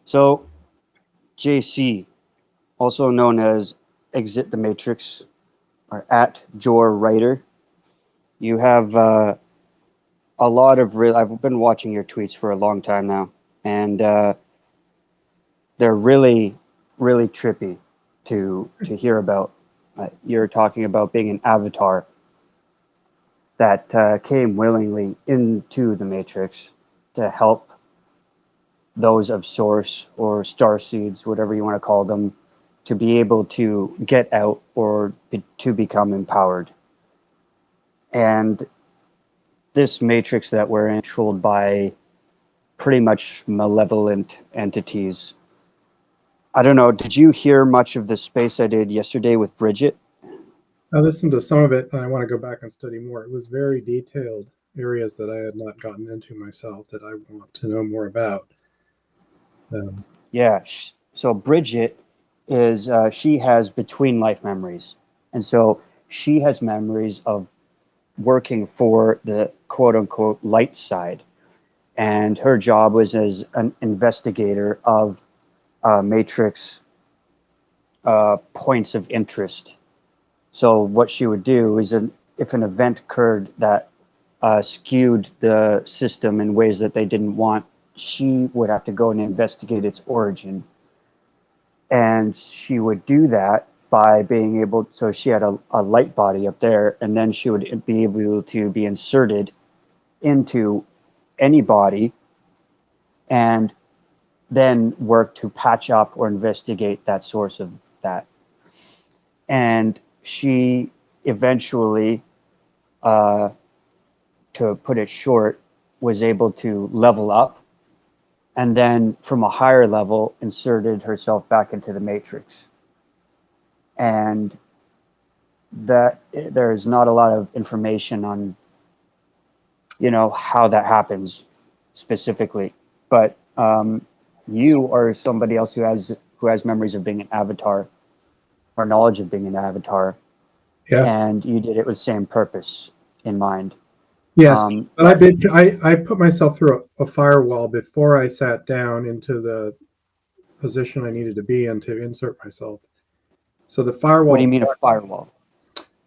So, JC, also known as Exit the Matrix, or at Jor Writer, you have a lot of real. I've been watching your tweets for a long time now, and they're really, really trippy to hear about. You're talking about being an avatar that came willingly into the Matrix to help those of Source or starseeds, whatever you want to call them, to be able to get out or to become empowered. And this matrix that we're in, controlled by pretty much malevolent entities. I don't know, did you hear much of the space I did yesterday with Bridget? I listened to some of it, and I want to go back and study more. It was very detailed areas that I had not gotten into myself that I want to know more about. Yeah, so Bridget is, she has between life memories. And so she has memories of working for the quote unquote light side. And her job was as an investigator of matrix points of interest. So what she would do is, if an event occurred that skewed the system in ways that they didn't want, she would have to go and investigate its origin. And she would do that by being able, so she had a light body up there, and then she would be able to be inserted into any body and then work to patch up or investigate that source of that. And she eventually, to put it short, was able to level up, and then from a higher level inserted herself back into the matrix. And that there's not a lot of information on, you know, how that happens specifically, but you or somebody else who has memories of being an avatar or knowledge of being an avatar. Yes. And you did it with the same purpose in mind. Yes, but I put myself through a firewall before I sat down into the position I needed to be in to insert myself. So the firewall. What do you mean a firewall?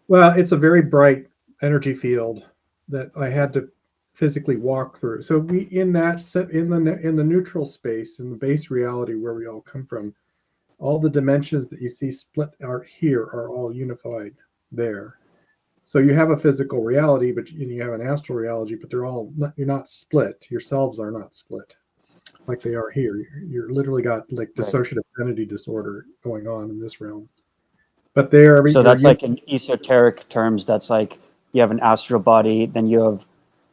Well, it's a very bright energy field that I had to physically walk through. So we in the neutral space, in the base reality where we all come from, all the dimensions that you see split out here are all unified there. So you have a physical reality, but you have an astral reality, but you're not split. Your selves are not split like they are here. You're literally got like dissociative identity disorder going on in this realm. But so that's like in esoteric terms, that's like you have an astral body, then you have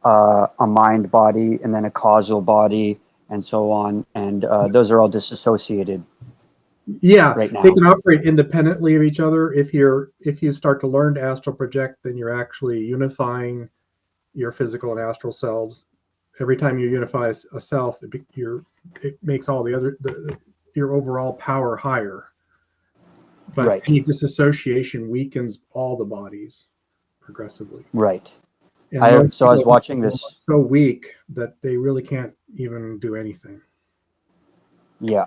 a mind body, and then a causal body, and so on. And those are all disassociated. Yeah, right now. They can operate independently of each other. If you start to learn to astral project, then you're actually unifying your physical and astral selves. Every time you unify a self, it makes all the other your overall power higher. But any disassociation weakens all the bodies progressively. Right. And so I was watching this. So weak that they really can't even do anything. Yeah.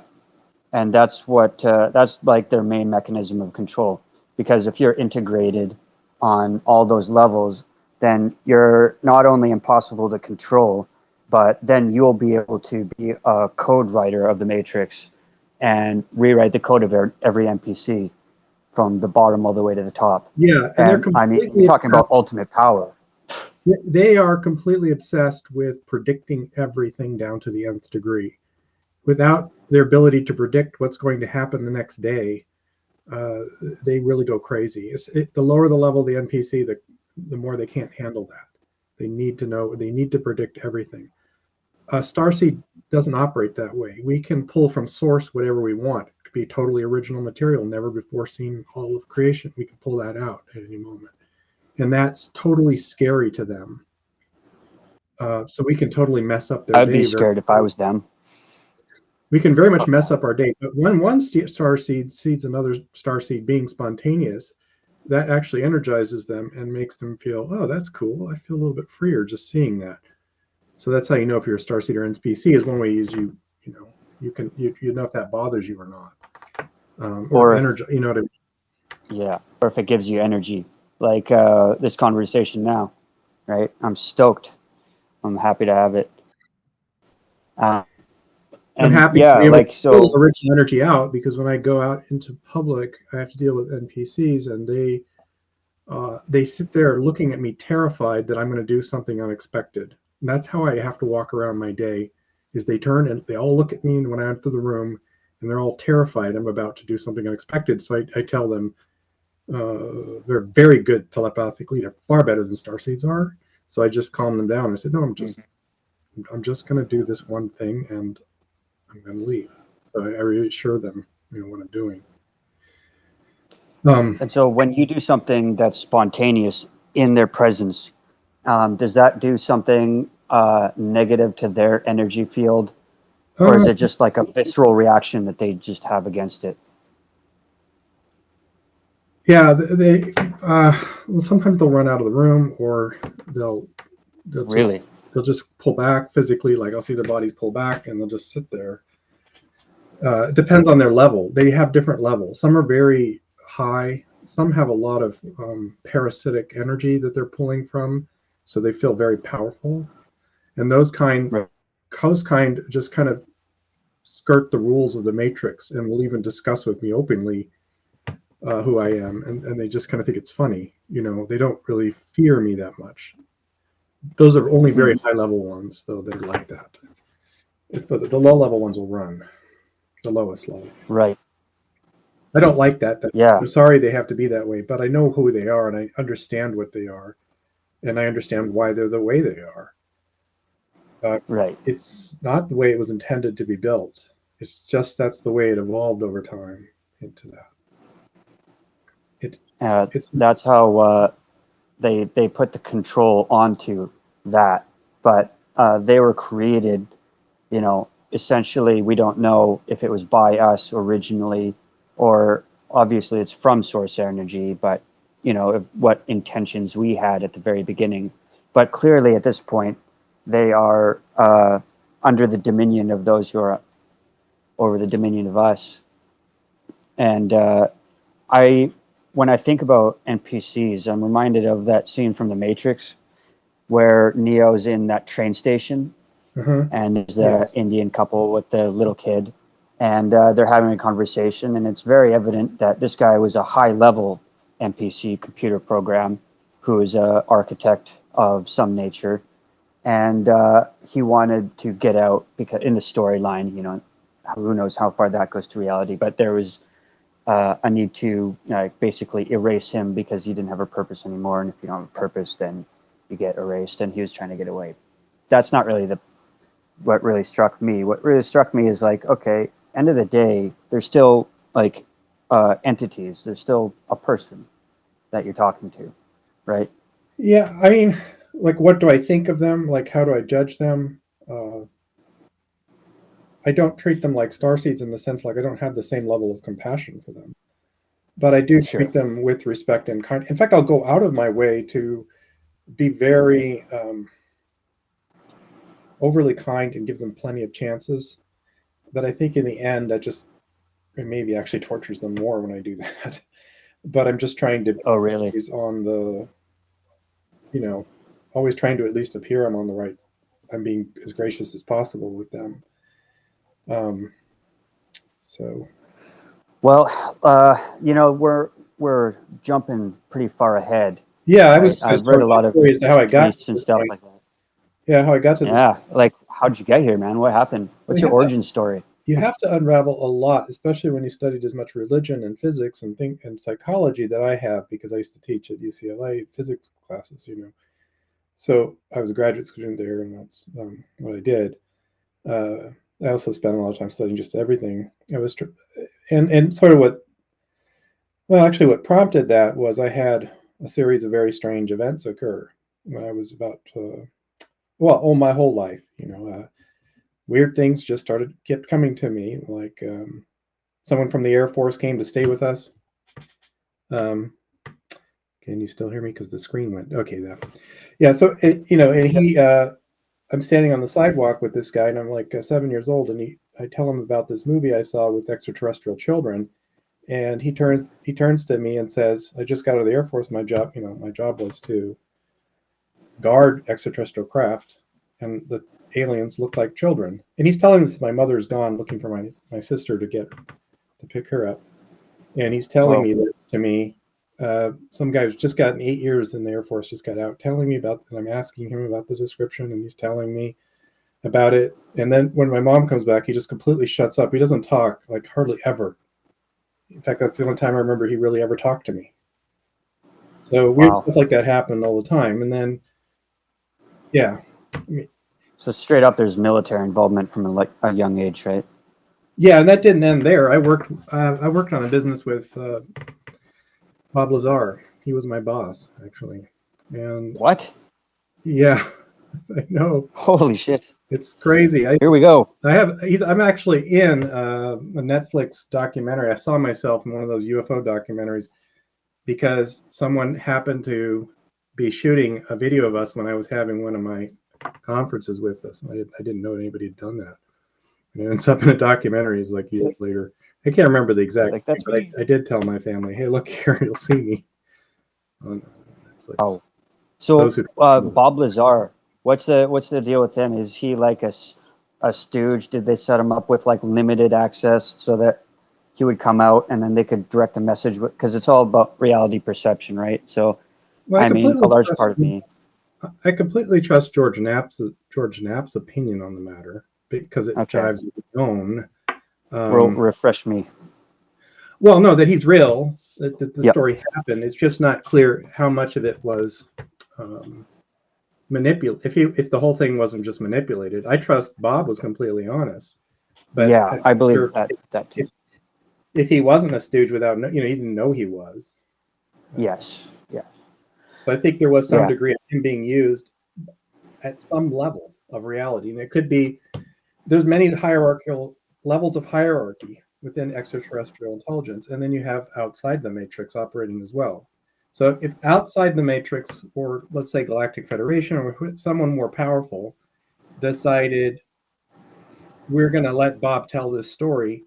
And that's what that's like their main mechanism of control. Because if you're integrated on all those levels, then you're not only impossible to control, but then you'll be able to be a code writer of the Matrix and rewrite the code of every NPC from the bottom all the way to the top. Yeah, and I mean, you're talking about ultimate power. They are completely obsessed with predicting everything down to the nth degree. Without their ability to predict what's going to happen the next day, they really go crazy. The lower the level of the NPC, the more they can't handle that. They need to know, they need to predict everything. Starseed doesn't operate that way. We can pull from source whatever we want. It could be totally original material, never before seen all of creation. We can pull that out at any moment. And that's totally scary to them. So we can totally mess up their day. I'd be scared if I was them. We can very much mess up our day. But when one starseed seeds another starseed being spontaneous, that actually energizes them and makes them feel, oh, that's cool. I feel a little bit freer just seeing that. So that's how you know if you're a starseed or NPC is one way is you You can you know if that bothers you or not, Or or energy. You know what I mean? yeah, or if it gives you energy, like this conversation now, right? I'm stoked. I'm happy to have it. Uh, I'm and happy to yeah, be able to like pull so. original energy out, because when I go out into public, I have to deal with NPCs, and they sit there looking at me terrified that I'm going to do something unexpected. And that's how I have to walk around my day. Is they turn and they all look at me when I enter the room, and they're all terrified I'm about to do something unexpected. So I tell them they're very good telepathically. They're far better than starseeds are. So I just calm them down. I said, no, I'm just going to do this one thing, and I'm going to leave. So I reassure them, what I'm doing. And so when you do something that's spontaneous in their presence, does that do something negative to their energy field, or is uh, it just like a visceral reaction that they just have against it? yeah, well, sometimes they'll run out of the room, or they'll they'll just Really? they'll just pull back physically. Like I'll see their bodies pull back, and they'll just sit there. It depends on their level. They have different levels. Some are very high. Some have a lot of parasitic energy that they're pulling from, so they feel very powerful. And Right. those kind just kind of skirt the rules of the matrix, and will even discuss with me openly who I am, and they just kind of think it's funny. They don't really fear me that much. Those are only very Hmm. high level ones, though, that are like that. But the low level ones will run. The lowest level. Right. I don't like that. Yeah. I'm sorry they have to be that way, but I know who they are, and I understand what they are, and I understand why they're the way they are. Right. It's not the way it was intended to be built. It's just that's the way it evolved over time into that. It it's That's how they put the control onto that, but they were created. Essentially, we don't know if it was by us originally, or obviously it's from source energy, but what intentions we had at the very beginning. But clearly, at this point, they are under the dominion of those who are over the dominion of us. And I, when I think about NPCs, I'm reminded of that scene from The Matrix where Neo's in that train station uh-huh. and there's the Yes. Indian couple with the little kid, and they're having a conversation, and it's very evident that this guy was a high-level NPC computer program who is an architect of some nature, and he wanted to get out because in the storyline, who knows how far that goes to reality, but there was a need to basically erase him because he didn't have a purpose anymore, and if you don't have a purpose, then you get erased, and he was trying to get away. That's not really the what really struck me. What really struck me is like, okay, end of the day, there's still like entities. There's still a person that you're talking to, right? Yeah, I mean, like, what do I think of them? Like, how do I judge them? I don't treat them like starseeds, in the sense, like, I don't have the same level of compassion for them, but I do treat Sure. them with respect and kind. In fact, I'll go out of my way to be very overly kind and give them plenty of chances. But I think in the end, that just, it maybe actually tortures them more when I do that. But I'm just trying to Oh, really? be on the, you know, always trying to at least appear I'm on the right. I'm being as gracious as possible with them. Um, so Well, we're jumping pretty far ahead, yeah, I was right? just going to I've read start a my lot of story as to how I got to priests and this stuff point. like that. Yeah, how I got to this Yeah, like how did you get here, man? What happened? point. What's your origin story? You have to unravel a lot, especially when you studied as much religion and physics and psychology that I have, because I used to teach at UCLA physics classes. So I was a graduate student there, and that's what I did. I also spent a lot of time studying just everything. And sort of what prompted that was I had a series of very strange events occur when I was about, my whole life. Weird things just kept coming to me, like someone from the Air Force came to stay with us. Um, can you still hear me? Because the screen went. Okay, yeah. So and Yeah. I'm standing on the sidewalk with this guy, and I'm like 7 years old, and I tell him about this movie I saw with extraterrestrial children, and he turns to me and says, "I just got out of the Air Force. My job was to guard extraterrestrial craft, and the aliens look like children." And he's telling us my mother's gone looking for my sister to pick her up, and he's telling me this to me. Some guy who's just gotten 8 years in the Air Force just got out, telling me about, and I'm asking him about the description, and he's telling me about it. And then when my mom comes back, he just completely shuts up. He doesn't talk, like hardly ever. In fact, that's the only time I remember he really ever talked to me. So weird stuff like that happened all the time. And then, yeah. So straight up, there's military involvement from a young age, right? Yeah, and that didn't end there. I worked on a business with 𝗶𝘁𝗶𝘁𝗲. He was my boss, actually. And what? Yeah, I know. Holy shit! It's crazy. Here we go. I'm actually in a Netflix documentary. I saw myself in one of those UFO documentaries because someone happened to be shooting a video of us when I was having one of my conferences with us. I didn't know anybody had done that. And it ends up in a documentary. It's like years later. I can't remember the exact thing, but I did tell my family, "Hey, look here, you'll see me on Netflix." Oh, so 𝗶𝘁𝗶𝘁𝗲, what's the deal with him? Is he like a stooge? Did they set him up with like limited access so that he would come out and then they could direct the message? Because it's all about reality perception, right? So, well, I mean, a large part of me. I completely trust George Knapp's opinion on the matter because it jives with his own. Refresh me. Well, no, that he's real, that the story happened. It's just not clear how much of it was manipulated. If the whole thing wasn't just manipulated, I trust Bob was completely honest. But yeah, I believe that too. If he wasn't a stooge without, he didn't know he was. Yes. Yeah. So I think there was some degree of him being used at some level of reality, and it could be. There's many hierarchical levels of hierarchy within extraterrestrial intelligence, and then you have outside the matrix operating as well. So if outside the matrix, or let's say Galactic Federation or someone more powerful, decided we're going to let Bob tell this story,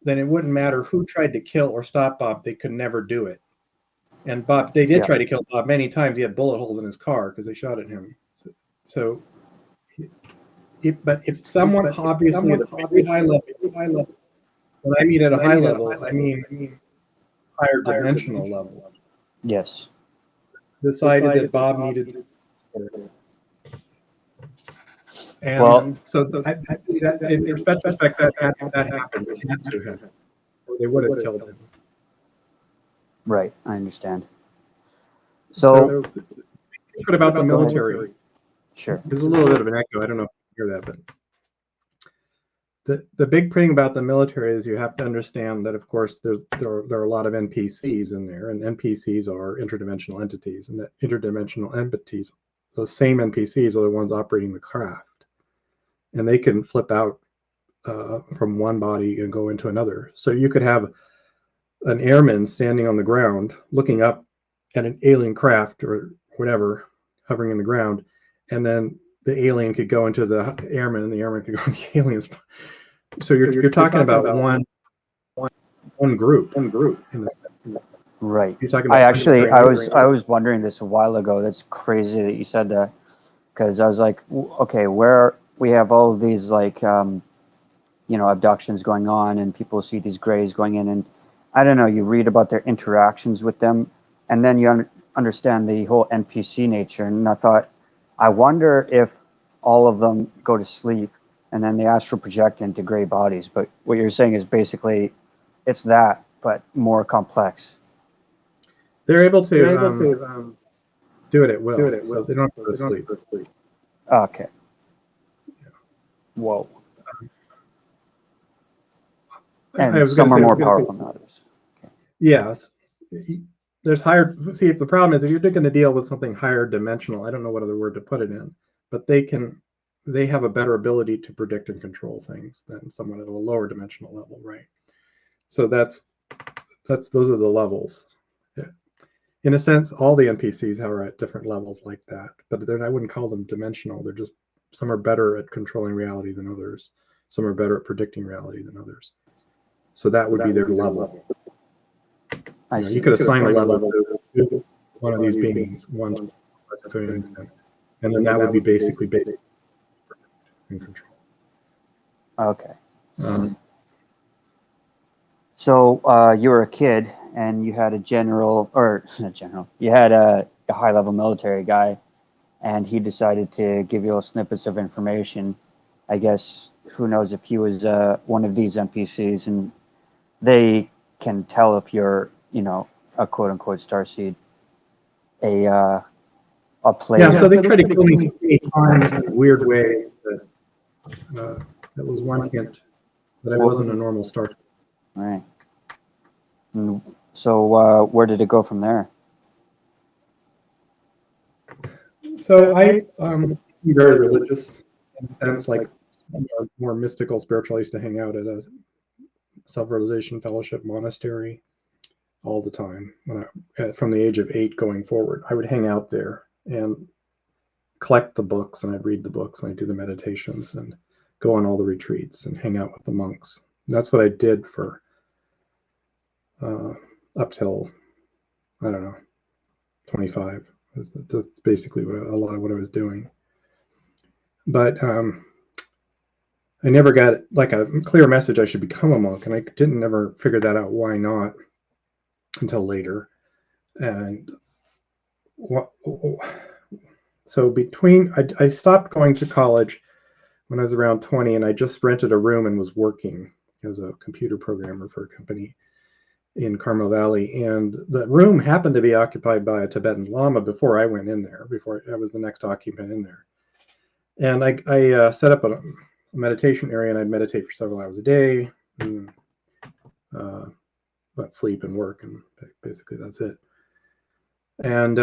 then it wouldn't matter who tried to kill or stop Bob, they could never do it. And they did try to kill Bob many times. He had bullet holes in his car because they shot at him. But if someone obviously at a very high level, when I mean at a high level, I mean higher dimensional level. Yes. Decided that Bob needed. And so in retrospect, that happened. It had to happen, or they would have killed him. Right, I understand. So what about the military? Sure. There's a little bit of an echo. I don't know if you hear that, but the big thing about the military is you have to understand that, of course, there are a lot of NPCs in there, and NPCs are interdimensional entities, and that interdimensional entities, those same NPCs are the ones operating the craft, and they can flip out from one body and go into another. So you could have an airman standing on the ground looking up at an alien craft or whatever hovering in the ground, and then the alien could go into the airman and the airman could go into the aliens. So you're talking about one group in the sense. Right. You're talking about I was wondering this a while ago. That's crazy that you said that, because I was like, okay, where we have all of these like abductions going on and people see these grays going in, and I don't know, you read about their interactions with them, and then you understand the whole NPC nature. And I thought, I wonder if all of them go to sleep and then they astral project into gray bodies. But what you're saying is basically it's that, but more complex. They're able to do it at will. So they don't have to sleep. Okay. Yeah. Whoa. And some are more powerful than others. Okay. Yes. There's higher. See, if the problem is if you're going to deal with something higher dimensional, I don't know what other word to put it in, but they have a better ability to predict and control things than someone at a lower dimensional level, right? So those are the levels. Yeah. In a sense, all the NPCs are at different levels like that, but I wouldn't call them dimensional. They're just, some are better at controlling reality than others. Some are better at predicting reality than others. So that would be their level. You could assign a level to one of these beings, 1 to 10, and then that would be basically based in control. Okay. So you were a kid and you had a general, or not general, you had a high-level military guy, and he decided to give you little snippets of information. I guess, who knows if he was one of these NPCs, and they can tell if you're, you know, a quote-unquote starseed, a player. Yeah, so they tried to kill me 8 times in a weird way. That was one hint that I wasn't a normal starseed. Right. And so where did it go from there? So I'm very religious in a sense, like more mystical, spiritual. I used to hang out at a self-realization fellowship monastery all the time from the age of 8 going forward. I would hang out there and collect the books, and I'd read the books, and I'd do the meditations and go on all the retreats and hang out with the monks. And that's what I did for up till, I don't know, 25. That's basically a lot of what I was doing. But I never got like a clear message I should become a monk, and I didn't never figure that out, why not, until later. And so I stopped going to college when I was around 20, and I just rented a room and was working as a computer programmer for a company in Carmel Valley. And the room happened to be occupied by a Tibetan Lama before I went in there, before I was the next occupant in there. And I set up a meditation area, and I'd meditate for several hours a day, and let sleep and work, and basically that's it. And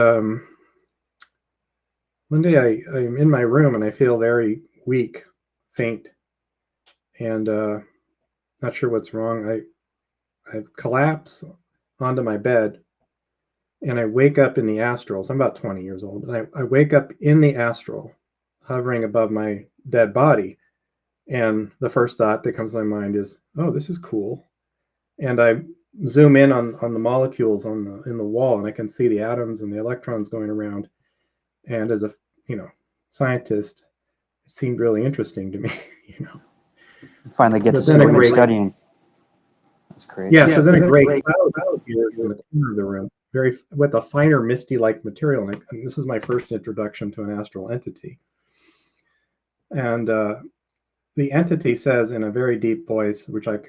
one day I'm in my room and I feel very weak, faint, and not sure what's wrong. I collapse onto my bed, and I wake up in the astral. So I'm about 20 years old, and I wake up in the astral, hovering above my dead body. And the first thought that comes to my mind is, oh, this is cool. And I zoom in on the molecules in the wall, and I can see the atoms and the electrons going around. And as a scientist, it seemed really interesting to me. Finally get to see what you're studying. That's crazy. Yeah, so then a great cloud appears in the corner of the room, with a finer misty-like material. And this is my first introduction to an astral entity. And the entity says in a very deep voice, which I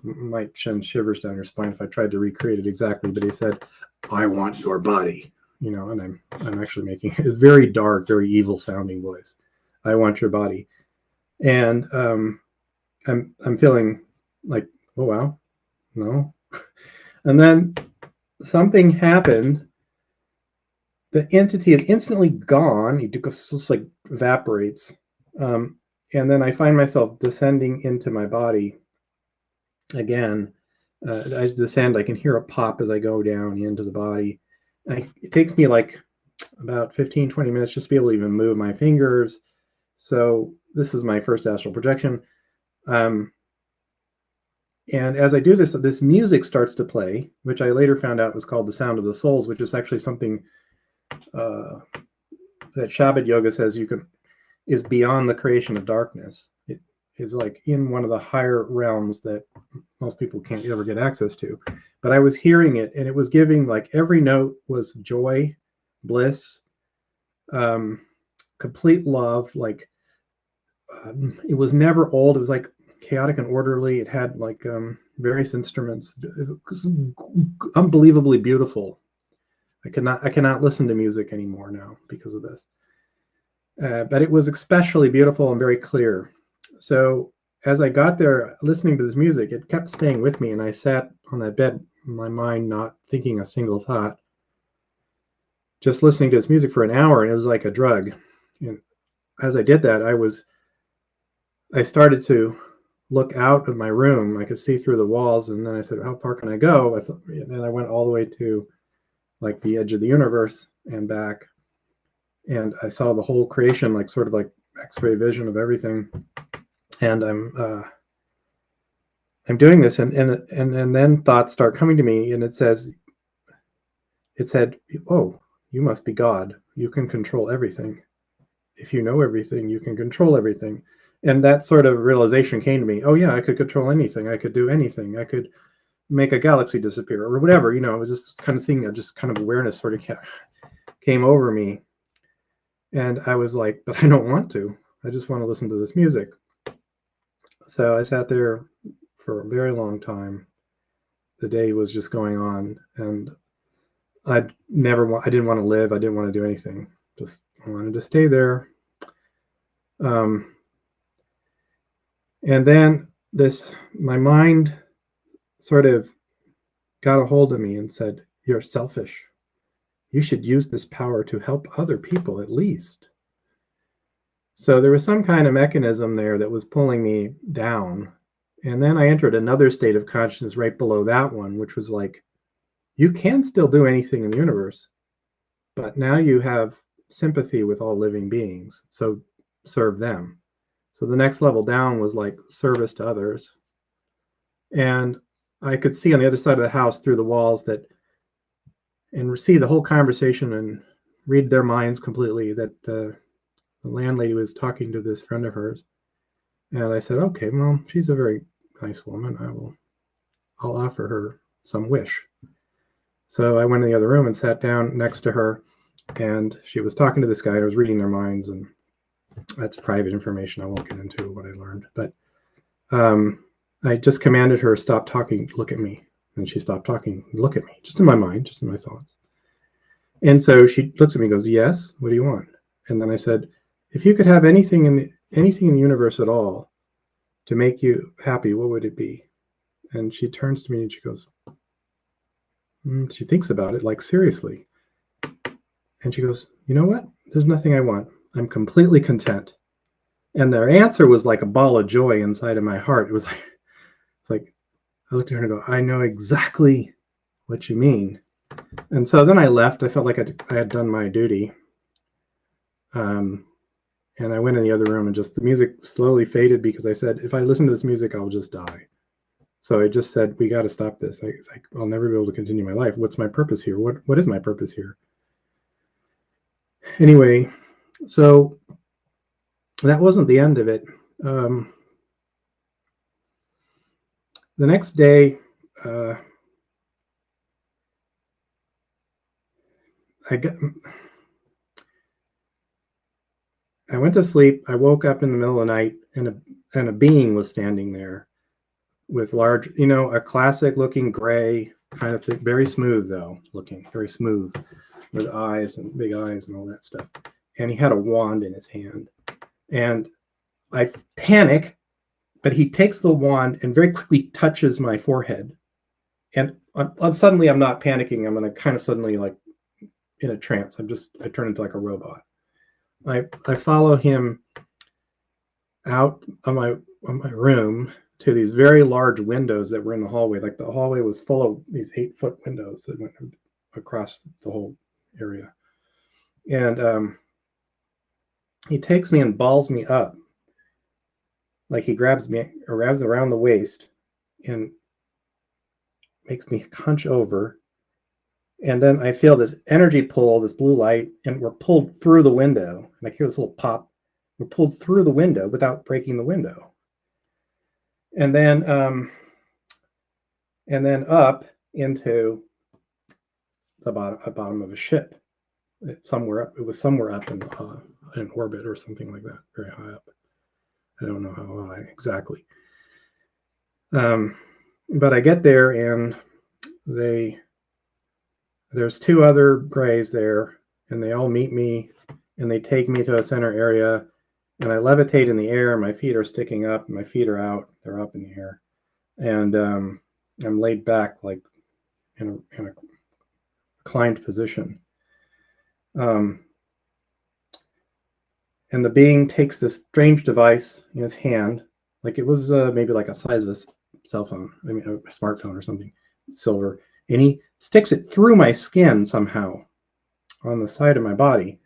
might send shivers down your spine if I tried to recreate it exactly, but he said, "I want your body," and I'm actually making a very dark, very evil sounding voice. "I want your body." And I'm feeling like, oh wow, no. And then something happened. The entity is instantly gone. It just like evaporates. And then I find myself descending into my body again. I descend, I can hear a pop as I go down into the body. It takes me like about 15, 20 minutes just to be able to even move my fingers. So this is my first astral projection. And as I do this, this music starts to play, which I later found out was called the Sound of the Souls, which is actually something that 𝗏𝘶𝗶𝘁𝗲 says is beyond the creation of darkness. It is like in one of the higher realms that most people can't ever get access to. But I was hearing it, and it was giving, like, every note was joy, bliss, complete love. Like it was never old. It was like chaotic and orderly. It had like various instruments. It was unbelievably beautiful. I cannot listen to music anymore now because of this. But it was especially beautiful and very clear. So as I got there listening to this music, it kept staying with me, and I sat on that bed, my mind not thinking a single thought, just listening to this music for an hour, and it was like a drug. And as I did that, I started to look out of my room. I could see through the walls, and then I said, how far can I go? And I went all the way to like the edge of the universe and back. And I saw the whole creation, like sort of like X-ray vision of everything. And I'm doing this, and then thoughts start coming to me, and it said, "Oh, you must be God. You can control everything. If you know everything, you can control everything." And that sort of realization came to me. Oh yeah, I could control anything. I could do anything. I could make a galaxy disappear or whatever. It was just this kind of thing. Just kind of awareness sort of came over me, and I was like, "But I don't want to. I just want to listen to this music." So I sat there for a very long time. The day was just going on, and I didn't want to live. I didn't want to do anything. Just wanted to stay there. And then my mind sort of got a hold of me and said, "You're selfish. You should use this power to help other people at least." So there was some kind of mechanism there that was pulling me down. And then I entered another state of consciousness right below that one, which was like, you can still do anything in the universe, but now you have sympathy with all living beings, so serve them. So the next level down was like service to others. And I could see on the other side of the house through the walls and see the whole conversation and read their minds completely, that the landlady was talking to this friend of hers. And I said, "Okay, well, she's a very nice woman. I'll offer her some wish." So I went in the other room and sat down next to her, and she was talking to this guy, and I was reading their minds, and that's private information. I won't get into what I learned, but I just commanded her, "Stop talking, look at me." And she stopped talking, look at me, just in my mind, just in my thoughts. And so she looks at me and goes, "Yes, what do you want?" And then I said, "If you could have anything in the universe at all to make you happy, what would it be?" And she turns to me and she goes, she thinks about it, like, seriously. And she goes, "You know what? There's nothing I want. I'm completely content." And their answer was like a ball of joy inside of my heart. It's like, I looked at her and go, "I know exactly what you mean." And so then I left. I felt like I had done my duty. And I went in the other room, and just the music slowly faded, because I said, if I listen to this music, I'll just die. So I just said, we got to stop this. I'll never be able to continue my life. What's my purpose here? What is my purpose here? Anyway, so that wasn't the end of it. The next day, I went to sleep. I woke up in the middle of the night, and a being was standing there with large, a classic looking gray kind of thing, very smooth though, looking very smooth, with eyes and big eyes and all that stuff. And he had a wand in his hand, and I panic, but he takes the wand and very quickly touches my forehead. And suddenly I'm not panicking. I'm in a kind of suddenly, like, in a trance. I turn into like a robot. I follow him out of my room to these very large windows that were in the hallway. Like, the hallway was full of these 8-foot windows that went across the whole area. And he takes me and balls me up. Like, he grabs me around the waist and makes me hunch over. And then I feel this energy pull, this blue light, and we're pulled through the window. And I hear this little pop. We're pulled through the window without breaking the window. And then up into the bottom of a ship, somewhere up. It was somewhere up in orbit or something like that, very high up. I don't know how high exactly. But I get there, and there's 2 other grays there, and they all meet me, and they take me to a center area, and I levitate in the air. My feet are sticking up, my feet are out. They're up in the air. And I'm laid back, like in a reclined position. And the being takes this strange device in his hand, like it was maybe like a size of a cell phone, a smartphone or something, silver. And he sticks it through my skin somehow on the side of my body,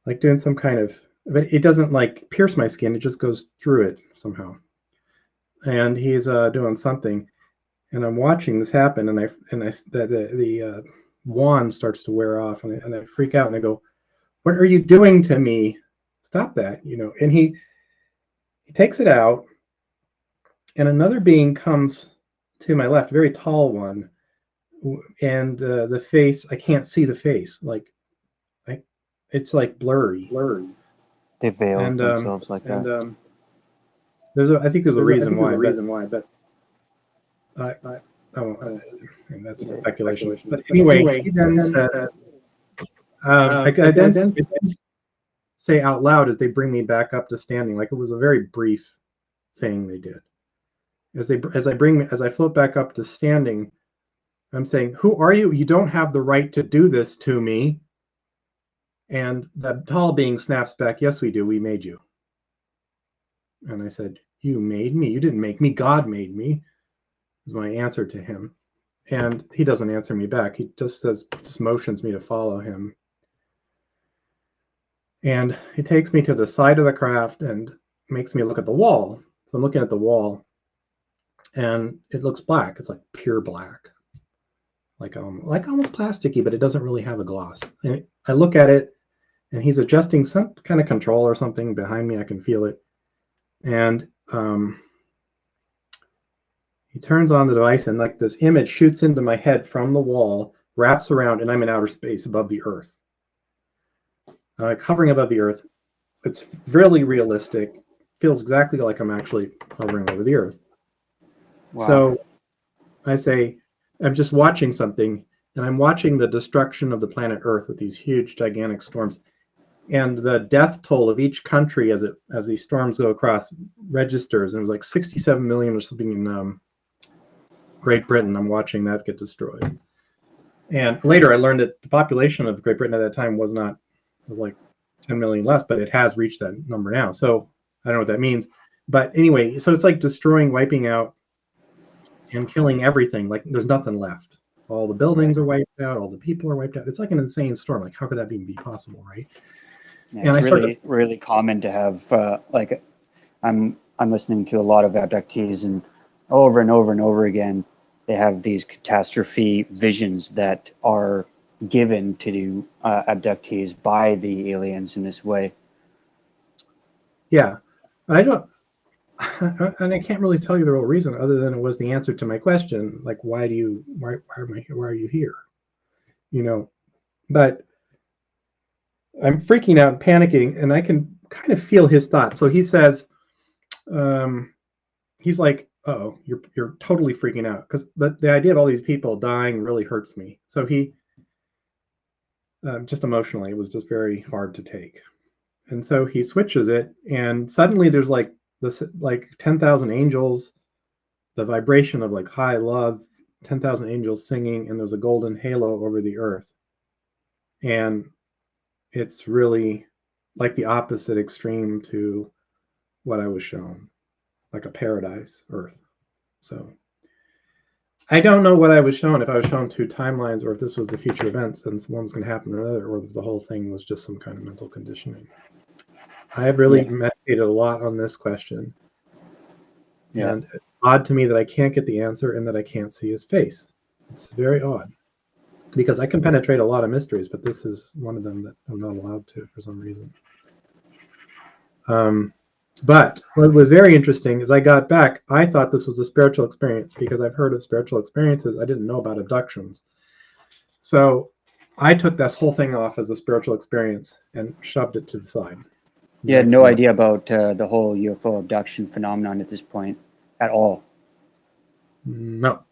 like doing some kind of but it doesn't like pierce my skin. It just goes through it somehow. And he's doing something, and I'm watching this happen, and the wand starts to wear off, and I freak out, and I go, "What are you doing to me? Stop that!" You know. And he takes it out, and another being comes to my left, a very tall one, and the face, I can't see the face, like it's like blurry. They veil And themselves like that. And I think there's a reason why, but and that's speculation. But anyway, he then said, I then say out loud as they bring me back up to standing, like it was a very brief thing they did. As I float back up to standing, I'm saying, "Who are you? You don't have the right to do this to me." And the tall being snaps back, "Yes, we do. We made you." And I said, "You made me? You didn't make me. God made me," is my answer to him. And he doesn't answer me back. He just motions me to follow him. And he takes me to the side of the craft and makes me look at the wall. So I'm looking at the wall, and it looks black. It's like pure black, like almost plasticky, but it doesn't really have a gloss. And I look at it, and he's adjusting some kind of control or something behind me. I can feel it. And he turns on the device, and like this image shoots into my head from the wall, wraps around, and I'm in outer space above the Earth. Hovering above the Earth. It's really realistic. Feels exactly like I'm actually hovering over the Earth. Wow. So I say, I'm just watching something, and I'm watching the destruction of the planet Earth with these huge, gigantic storms. And the death toll of each country as these storms go across registers. And it was like 67 million or something in Great Britain. I'm watching that get destroyed. And later I learned that the population of Great Britain at that time was like 10 million less, but it has reached that number now. So I don't know what that means. But anyway, so it's like destroying, wiping out, and killing everything. Like there's nothing left. All the buildings are wiped out. All the people are wiped out. It's like an insane storm. Like how could that even be possible, right? Yeah, it's really common to have like I'm listening to a lot of abductees, and over again they have these catastrophe visions that are given to abductees by the aliens in this way. Yeah, and I can't really tell you the real reason other than it was the answer to my question, like why are you here? You know, but I'm freaking out and panicking, and I can kind of feel his thoughts. So he says, he's like, "Oh, you're totally freaking out," because the idea of all these people dying really hurts me. So he just emotionally, it was just very hard to take. And so he switches it, and suddenly there's like this, like 10,000 angels, the vibration of like high love, 10,000 angels singing, and there's a golden halo over the Earth. And it's really like the opposite extreme to what I was shown, like a paradise Earth. So I don't know what I was shown, if I was shown two timelines, or if this was the future events and one was going to happen to another, or if the whole thing was just some kind of mental conditioning. I have really meditated a lot on this question. Yeah. And it's odd to me that I can't get the answer and that I can't see his face. It's very odd. Because I can penetrate a lot of mysteries, but this is one of them that I'm not allowed to for some reason. But what was very interesting is I got back, I thought this was a spiritual experience because I've heard of spiritual experiences. I didn't know about abductions. So I took this whole thing off as a spiritual experience and shoved it to the side. You had no idea about the whole UFO abduction phenomenon at this point at all? No,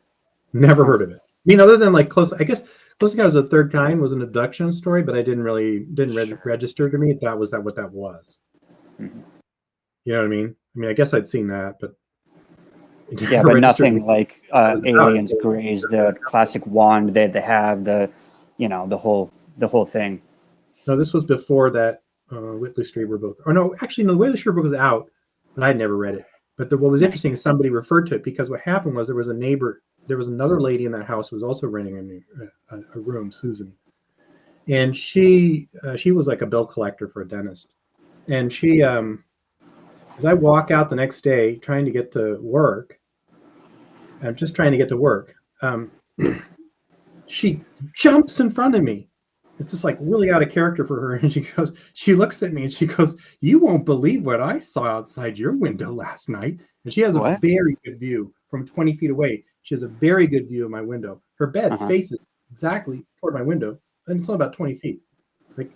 never heard of it. I mean, other than like Close Encounters of the Third Kind was an abduction story, but I didn't register to me what that was. Mm-hmm. You know what I mean? I mean, I guess I'd seen that, but yeah, but nothing like aliens graze, the classic wand that they have, the whole thing. No, this was before that 𝗂𝘁𝗶𝘁𝗲 book. Or no, actually, no, the 𝗂𝘂𝘁𝗶𝘁𝗶 book was out, but I'd never read it. But what was interesting is somebody referred to it because what happened was there was another lady in that house who was also renting a room, Susan, and she was like a bill collector for a dentist, And she, as I walk out the next day trying to get to work, I'm just trying to get to work. She jumps in front of me. It's just like really out of character for her. And she looks at me and she goes, "You won't believe what I saw outside your window last night." And she has a What? very good view from 20 feet away. She has a very good view of my window. Her bed faces exactly toward my window, and it's only about 20 feet. Like,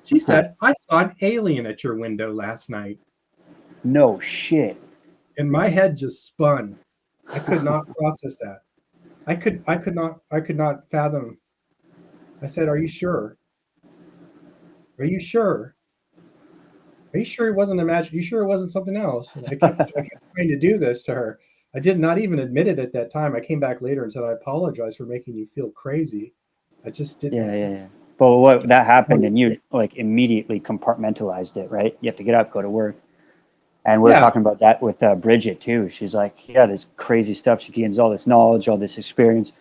she said, "I saw an alien at your window last night." No shit. And my head just spun. I could not process that. I could not fathom. I said, "Are you sure? Are you sure? Are you sure it wasn't imagined? Are you sure it wasn't something else?" And I kept trying to do this to her. I did not even admit it at that time. I came back later and said, "I apologize for making you feel crazy. I just didn't." Yeah. But what that happened, and you like immediately compartmentalized it, right? You have to get up, go to work. And we're talking about that with Bridget too. She's like, yeah, this crazy stuff. She gains all this knowledge, all this experience,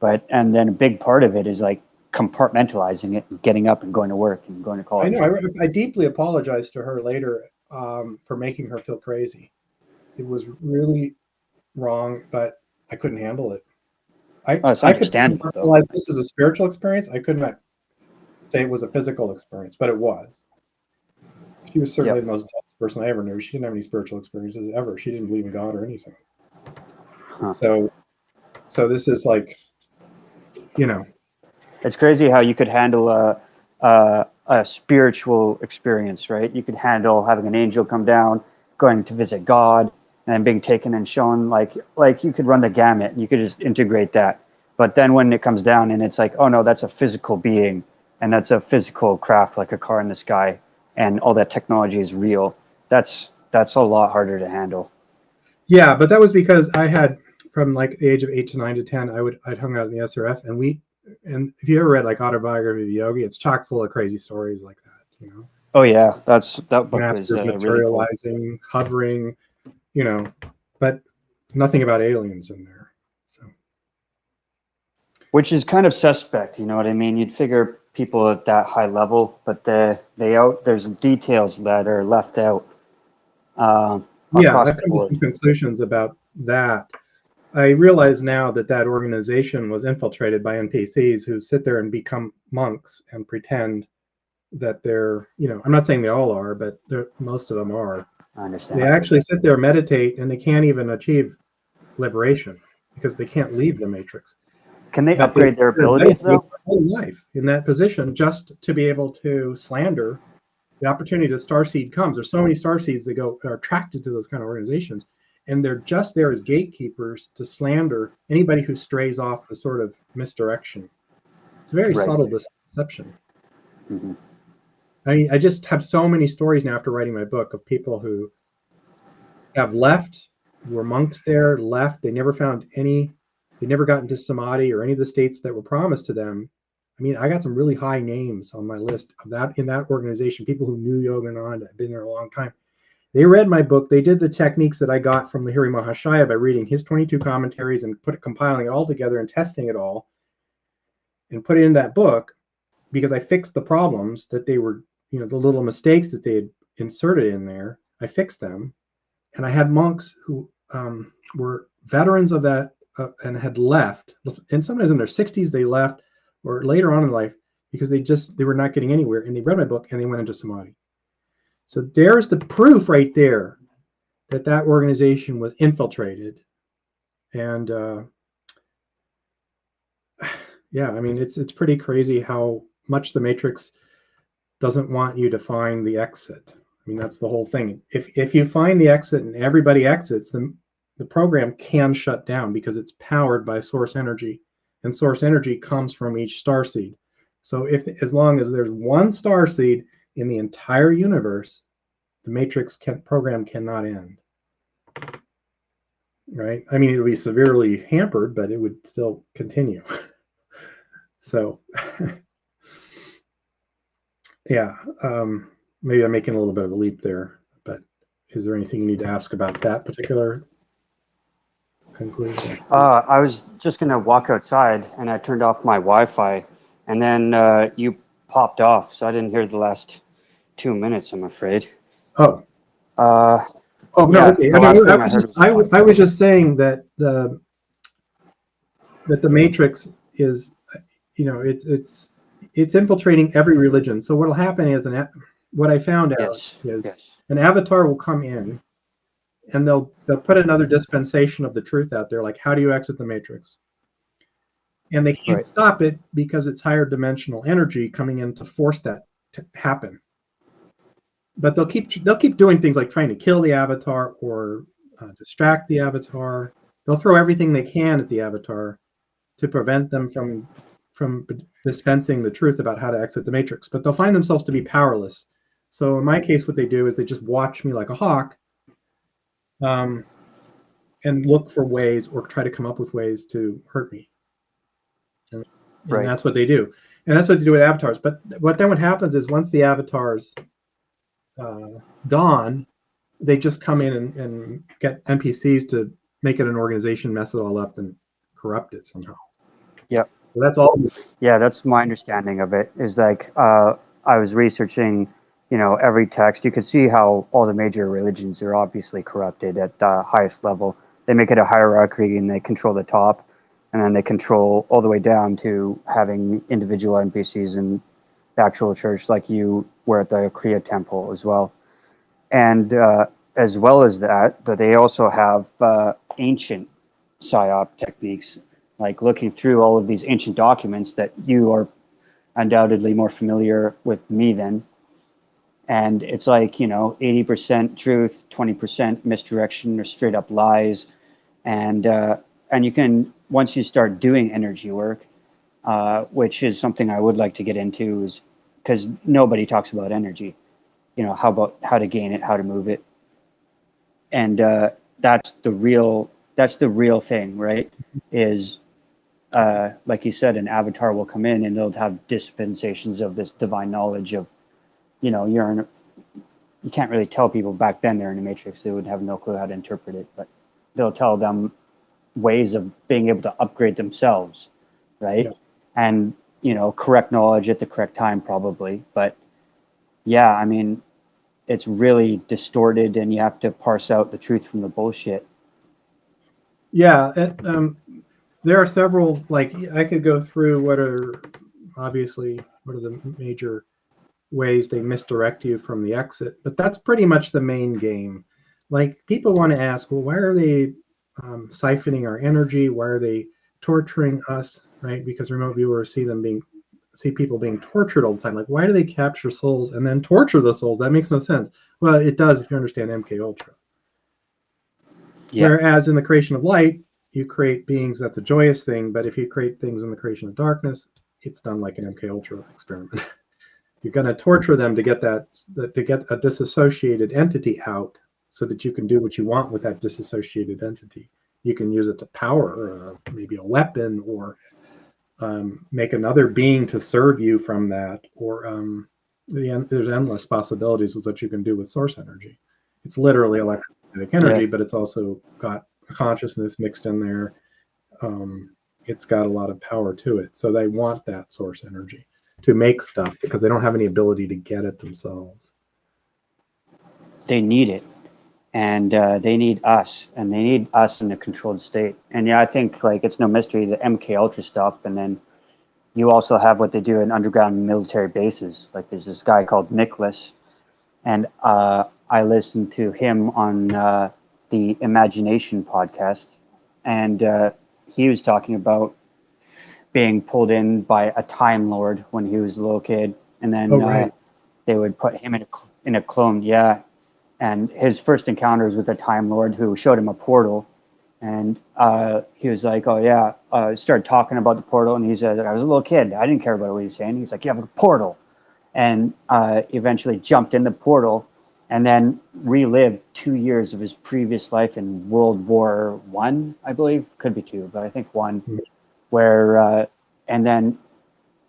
and then a big part of it is like compartmentalizing it and getting up and going to work and going to college. I know. I deeply apologized to her later for making her feel crazy. It was really wrong, but I couldn't handle it. I could compartmentalize this as a spiritual experience. I could not say it was a physical experience, but it was. She was certainly the most dense person I ever knew. She didn't have any spiritual experiences ever. She didn't believe in God or anything. So this is like, it's crazy how you could handle a spiritual experience, right? You could handle having an angel come down, going to visit God, and being taken and shown, like you could run the gamut. You could just integrate that. But then when it comes down and it's like, oh no, that's a physical being, and that's a physical craft, like a car in the sky, and all that technology is real. That's a lot harder to handle. Yeah, but that was because I had, from like the age of 8 to 9 to 10, I'd hung out in the SRF, and if you ever read like Autobiography of a Yogi, it's chock full of crazy stories like that, Oh yeah, that book was materializing, really cool. Hovering, but nothing about aliens in there. So, which is kind of suspect, you know what I mean? You'd figure people at that high level, but there's details that are left out. I've come to some conclusions about that. I realize now that organization was infiltrated by NPCs who sit there and become monks and pretend that they're, I'm not saying they all are, but most of them are. I understand. They actually sit there, meditate, and they can't even achieve liberation because they can't leave the matrix. Can they upgrade their abilities though? Their whole life in that position just to be able to slander. The opportunity to starseed comes. There's so many starseeds that are attracted to those kind of organizations, and they're just there as gatekeepers to slander anybody who strays off the sort of misdirection. It's a very subtle deception. Mm-hmm. I mean, I just have so many stories now after writing my book of people who have left, were monks there, left. They never found they never got into samadhi or any of the states that were promised to them. I mean, I got some really high names on my list of that in that organization, people who knew Yogananda, had been there a long time. They read my book. They did the techniques that I got from 𝗓𝘁𝗶𝘁𝗶 by reading his 22 commentaries and compiling it all together and testing it all and put it in that book because I fixed the problems that they were, the little mistakes that they had inserted in there. I fixed them. And I had monks who were veterans of that and had left. And sometimes in their 60s, they left, or later on in life, because they were not getting anywhere. And they read my book and they went into samadhi. So there's the proof right there that organization was infiltrated. And yeah, I mean, it's pretty crazy how much the Matrix doesn't want you to find the exit. I mean, that's the whole thing. If you find the exit and everybody exits, then the program can shut down because it's powered by source energy, and source energy comes from each starseed. So as long as there's one starseed in the entire universe, the Matrix program cannot end. Right? I mean, it would be severely hampered, but it would still continue. So, yeah. Maybe I'm making a little bit of a leap there, but is there anything you need to ask about that particular conclusion? I was just going to walk outside and I turned off my Wi-Fi and then you popped off. So I didn't hear the last 2 minutes, I'm afraid. Oh, Uh, oh no. yeah, Okay. the I last mean, thing I heard was I was just saying that the Matrix is, you know, it's infiltrating every religion. So what'll happen is what I found out yes, is yes, an avatar will come in and they'll put another dispensation of the truth out there, like how do you exit the Matrix? And they can't right, stop it because it's higher dimensional energy coming in to force that to happen. But they'll keep doing things like trying to kill the avatar or distract the avatar. They'll throw everything they can at the avatar to prevent them from dispensing the truth about how to exit the Matrix. But they'll find themselves to be powerless. So in my case, what they do is they just watch me like a hawk, um, and look for ways or try to come up with ways to hurt me. And right. that's what they do. And that's what they do with avatars. But what happens is once the avatars dawn, they just come in and get NPCs to make it an organization, mess it all up, and corrupt it somehow. Yep. So that's all. Yeah, that's my understanding of it. Is like I was researching, every text. You could see how all the major religions are obviously corrupted at the highest level. They make it a hierarchy, and they control the top, and then they control all the way down to having individual NPCs in the actual church, like you were at the Kriya temple as well. And as well as that, they also have ancient psyop techniques, like looking through all of these ancient documents that you are undoubtedly more familiar with me than. And it's like, 80% truth, 20% misdirection or straight up lies. And you can, once you start doing energy work, which is something I would like to get into, is because nobody talks about energy. How about how to gain it, how to move it, and that's the real thing, right? Is like you said, an avatar will come in and they'll have dispensations of this divine knowledge of, you can't really tell people back then they're in a matrix. They would have no clue how to interpret it, but they'll tell them ways of being able to upgrade themselves, right? Yeah. And correct knowledge at the correct time, probably. But yeah, I mean, it's really distorted, and you have to parse out the truth from the bullshit. Yeah. There are several, like I could go through what are the major ways they misdirect you from the exit, but that's pretty much the main game. Like people want to ask, well, why are they siphoning our energy? Why are they torturing us? Right? Because remote viewers see people being tortured all the time. Like, why do they capture souls and then torture the souls? That makes no sense. Well, it does if you understand MK Ultra. Yeah. Whereas in the creation of light, you create beings, that's a joyous thing, but if you create things in the creation of darkness, it's done like an MK Ultra experiment. You're going to torture them to get to get a disassociated entity out so that you can do what you want with that disassociated entity. You can use it to power maybe a weapon, or make another being to serve you from that, or there's endless possibilities with what you can do with source energy. It's literally electromagnetic energy, Yeah. but it's also got consciousness mixed in there. It's got a lot of power to it. So they want that source energy to make stuff because they don't have any ability to get it themselves. They need it, and they need us, and they need us in a controlled state. And yeah, I think like it's no mystery the MK Ultra stuff, and then you also have what they do in underground military bases. Like there's this guy called Nicholas, and I listened to him on the Imagination podcast, and he was talking about being pulled in by a Time Lord when he was a little kid, and Oh, then right. they would put him in a clone. Yeah, and his first encounter was with a Time Lord who showed him a portal, and he was like, "Oh yeah," started talking about the portal, and he said, "I was a little kid. I didn't care about what he was saying." He's like, "You have a portal," and eventually jumped in the portal, and then relived 2 years of his previous life in World War I, I believe, could be two, but I think one, where and then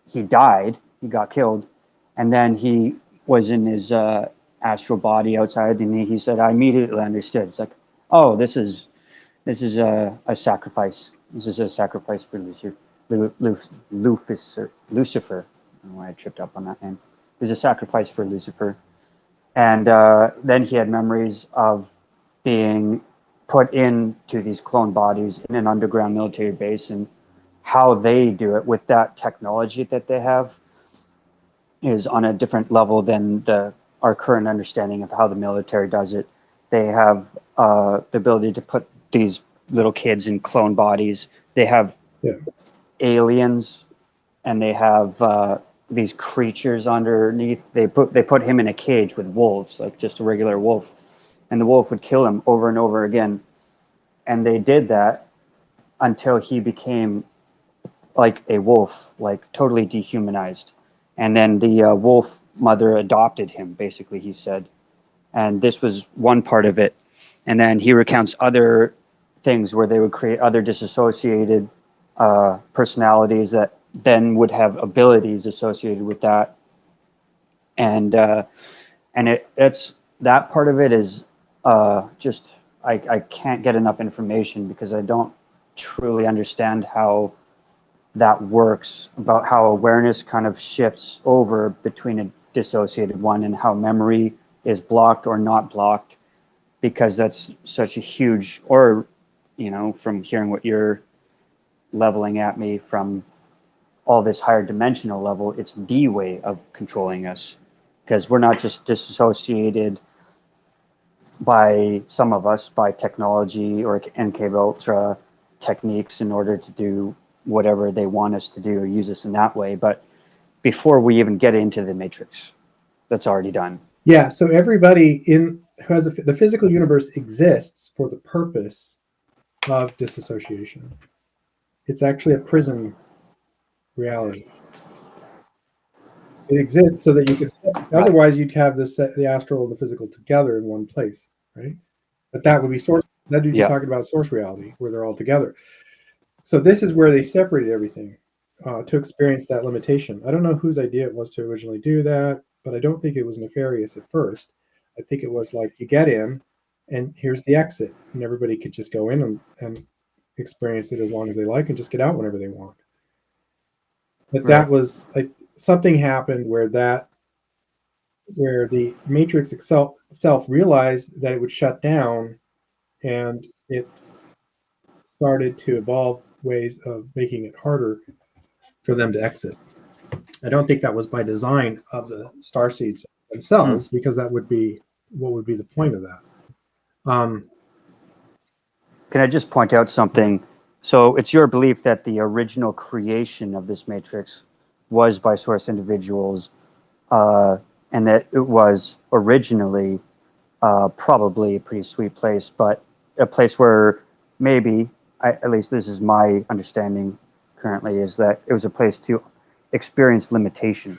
he died. He got killed, and then he was in his astral body outside, and he said, "I immediately understood." It's like, "Oh, this is a sacrifice. This is a sacrifice for Lucifer. I don't know why I tripped up on that name. There's a sacrifice for Lucifer." And then he had memories of being put into these clone bodies in an underground military base, and how they do it with that technology that they have is on a different level than our current understanding of how the military does it. They have the ability to put these little kids in clone bodies. They have aliens, and they have these creatures underneath. They put him in a cage with wolves, like just a regular wolf, and the wolf would kill him over and over again. And they did that until he became like a wolf, like totally dehumanized. And then the wolf mother adopted him, basically, he said. And this was one part of it. And then he recounts other things where they would create other disassociated personalities that then would have abilities associated with that. And it's that part of it is just I can't get enough information because I don't truly understand how that works, about how awareness kind of shifts over between a dissociated one and how memory is blocked or not blocked, because that's such a huge, or, you know, from hearing what you're leveling at me from all this higher dimensional level, it's the way of controlling us, because we're not just disassociated by some of us by technology or 𝗓𝗁𝗲𝗄 techniques in order to do whatever they want us to do or use us in that way. But before we even get into the matrix, that's already done. Yeah. So everybody who has the physical universe exists for the purpose of disassociation. It's actually a prison reality. It exists so that you could. Otherwise, you'd have the astral and the physical together in one place, right? But that would be source. That you're talking about source reality, where they're all together. So this is where they separated everything to experience that limitation. I don't know whose idea it was to originally do that, but I don't think it was nefarious at first. I think it was like, you get in, and here's the exit, and everybody could just go in and experience it as long as they like, and just get out whenever they want. But that was like something happened where the matrix itself realized that it would shut down, and it started to evolve ways of making it harder for them to exit. I don't think that was by design of the starseeds themselves, because that would be what would be the point of that. Can I just point out something? So it's your belief that the original creation of this matrix was by source individuals, and that it was originally probably a pretty sweet place, but a place where maybe, at least this is my understanding currently, is that it was a place to experience limitation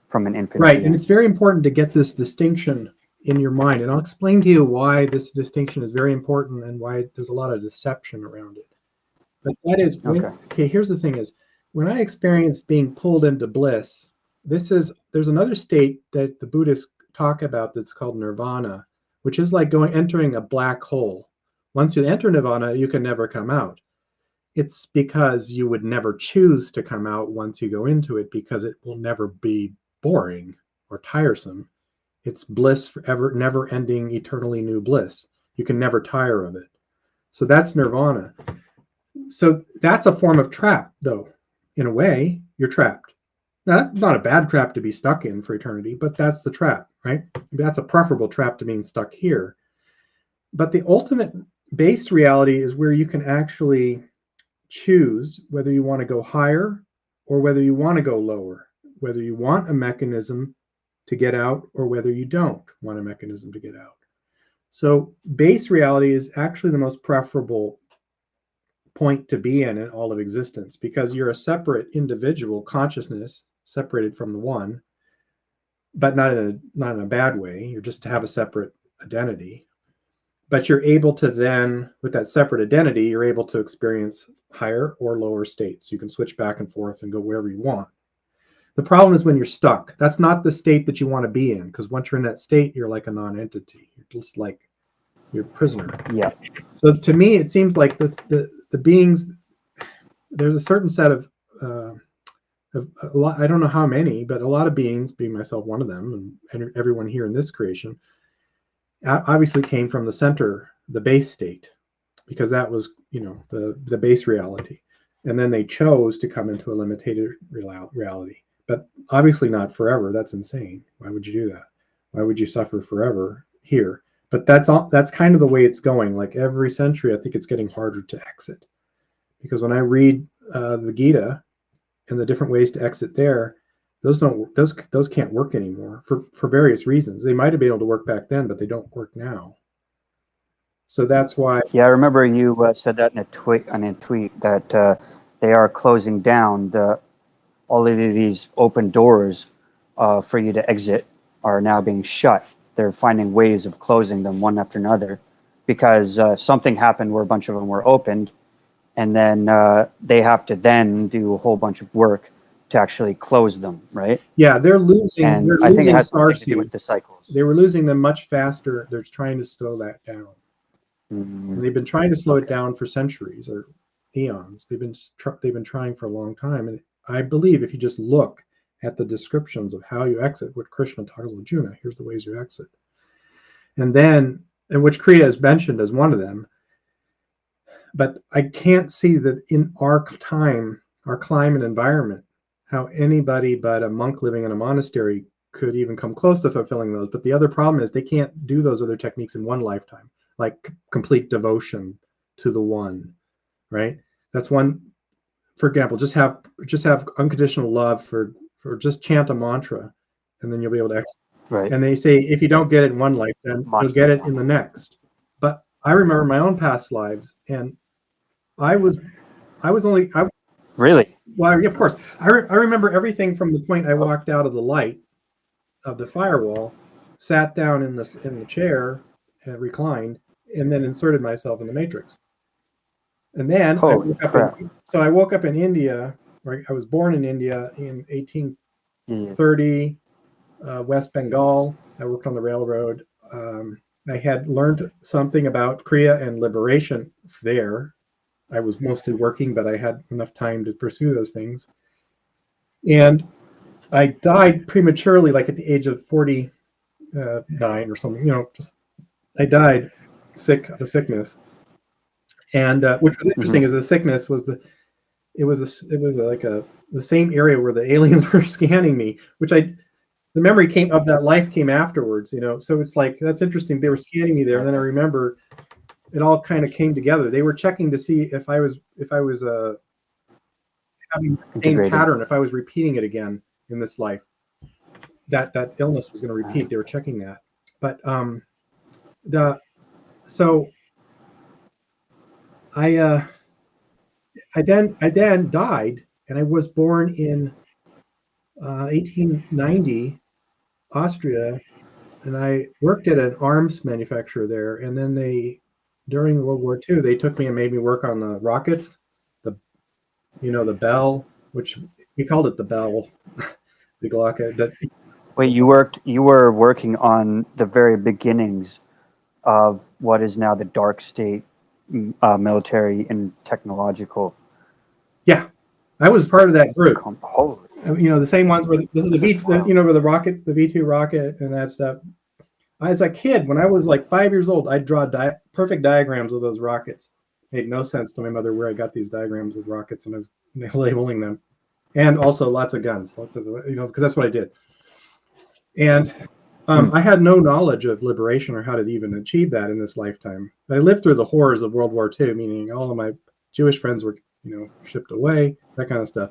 from an infinite Right, being. and it's very important to get this distinction in your mind, and I'll explain to you why this distinction is very important and why there's a lot of deception around it. But that is okay. Here's the thing: is when I experience being pulled into bliss, there's another state that the Buddhists talk about that's called nirvana, which is like entering a black hole. Once you enter nirvana, you can never come out. It's because you would never choose to come out once you go into it, because it will never be boring or tiresome. It's bliss forever, never ending, eternally new bliss. You can never tire of it. So that's nirvana. So that's a form of trap, though. In a way, you're trapped. Not a bad trap to be stuck in for eternity, but that's the trap, right? That's a preferable trap to being stuck here. But the ultimate base reality is where you can actually choose whether you want to go higher or whether you want to go lower, whether you want a mechanism to get out or whether you don't want a mechanism to get out. So base reality is actually the most preferable point to be in all of existence, because you're a separate individual consciousness separated from the one, but not in a bad way. You're just to have a separate identity. But you're able to then, with that separate identity, you're able to experience higher or lower states. You can switch back and forth and go wherever you want. The problem is when you're stuck. That's not the state that you want to be in, because once you're in that state, you're like a non-entity. You're just like, you're a prisoner. Yeah. So to me, it seems like the beings, there's a certain set of A lot, I don't know how many, but a lot of beings, being myself one of them, and everyone here in this creation, obviously came from the center, the base state, because that was, the base reality. And then they chose to come into a limited reality, but obviously not forever. That's insane. Why would you do that? Why would you suffer forever here? But that's kind of the way it's going. Like every century, I think it's getting harder to exit, because when I read the Gita and the different ways to exit there, those can't work anymore for various reasons. They might have been able to work back then, but they don't work now. So that's why. Yeah, I remember you said that in a tweet that they are closing down all of these open doors for you to exit are now being shut. They're finding ways of closing them one after another, because something happened where a bunch of them were opened, and then they have to then do a whole bunch of work to actually close them, right? Yeah, they're losing. And they're I think it losing has something to do with starseeds. the cycles. They were losing them much faster. They're trying to slow that down. Mm-hmm. And they've been trying to slow it down for centuries or eons. They've been trying for a long time. And I believe if you just look at the descriptions of how you exit, what Krishna talks about Arjuna, here's the ways you exit. And which Kriya is mentioned as one of them. But I can't see that in our time, our climate environment, how anybody but a monk living in a monastery could even come close to fulfilling those. But the other problem is they can't do those other techniques in one lifetime, like complete devotion to the one, right? That's one. For example, just have unconditional love for just chant a mantra, and then you'll be able to exit. Right. And they say if you don't get it in one lifetime, you'll get it in the next. But I remember my own past lives, and I was only Really? Well, of course, I remember everything from the point I walked out of the light of the firewall, sat down in the chair, and reclined, and then inserted myself in the matrix. And then I woke up in India. Right, I was born in India in 1830, West Bengal. I worked on the railroad. I had learned something about Kriya and liberation there. I was mostly working, but I had enough time to pursue those things. And I died prematurely, like at the age of 49 or something. I died sick of a sickness. And which was interesting is the sickness was the same area where the aliens were scanning me, which the memory of that life came afterwards, So it's like, that's interesting. They were scanning me there, and then I remember it all kind of came together. They were checking to see if I was having the same pattern, if I was repeating it again in this life. That illness was going to repeat. They were checking that. But I then died, and I was born in 1890, Austria, and I worked at an arms manufacturer there. And then during World War II, they took me and made me work on the rockets, the Bell, which we called it the Bell, the Glock. Wait, you were working on the very beginnings of what is now the dark state, military and technological. Yeah, I was part of that group. Holy. The same ones where this is where the rocket, the V2 rocket, and that stuff. As a kid, when I was like 5 years old, I'd draw perfect diagrams of those rockets. It made no sense to my mother where I got these diagrams of rockets, and I was labeling them, and also lots of guns, because that's what I did. And I had no knowledge of liberation or how to even achieve that in this lifetime. I lived through the horrors of World War II, meaning all of my Jewish friends were, shipped away, that kind of stuff.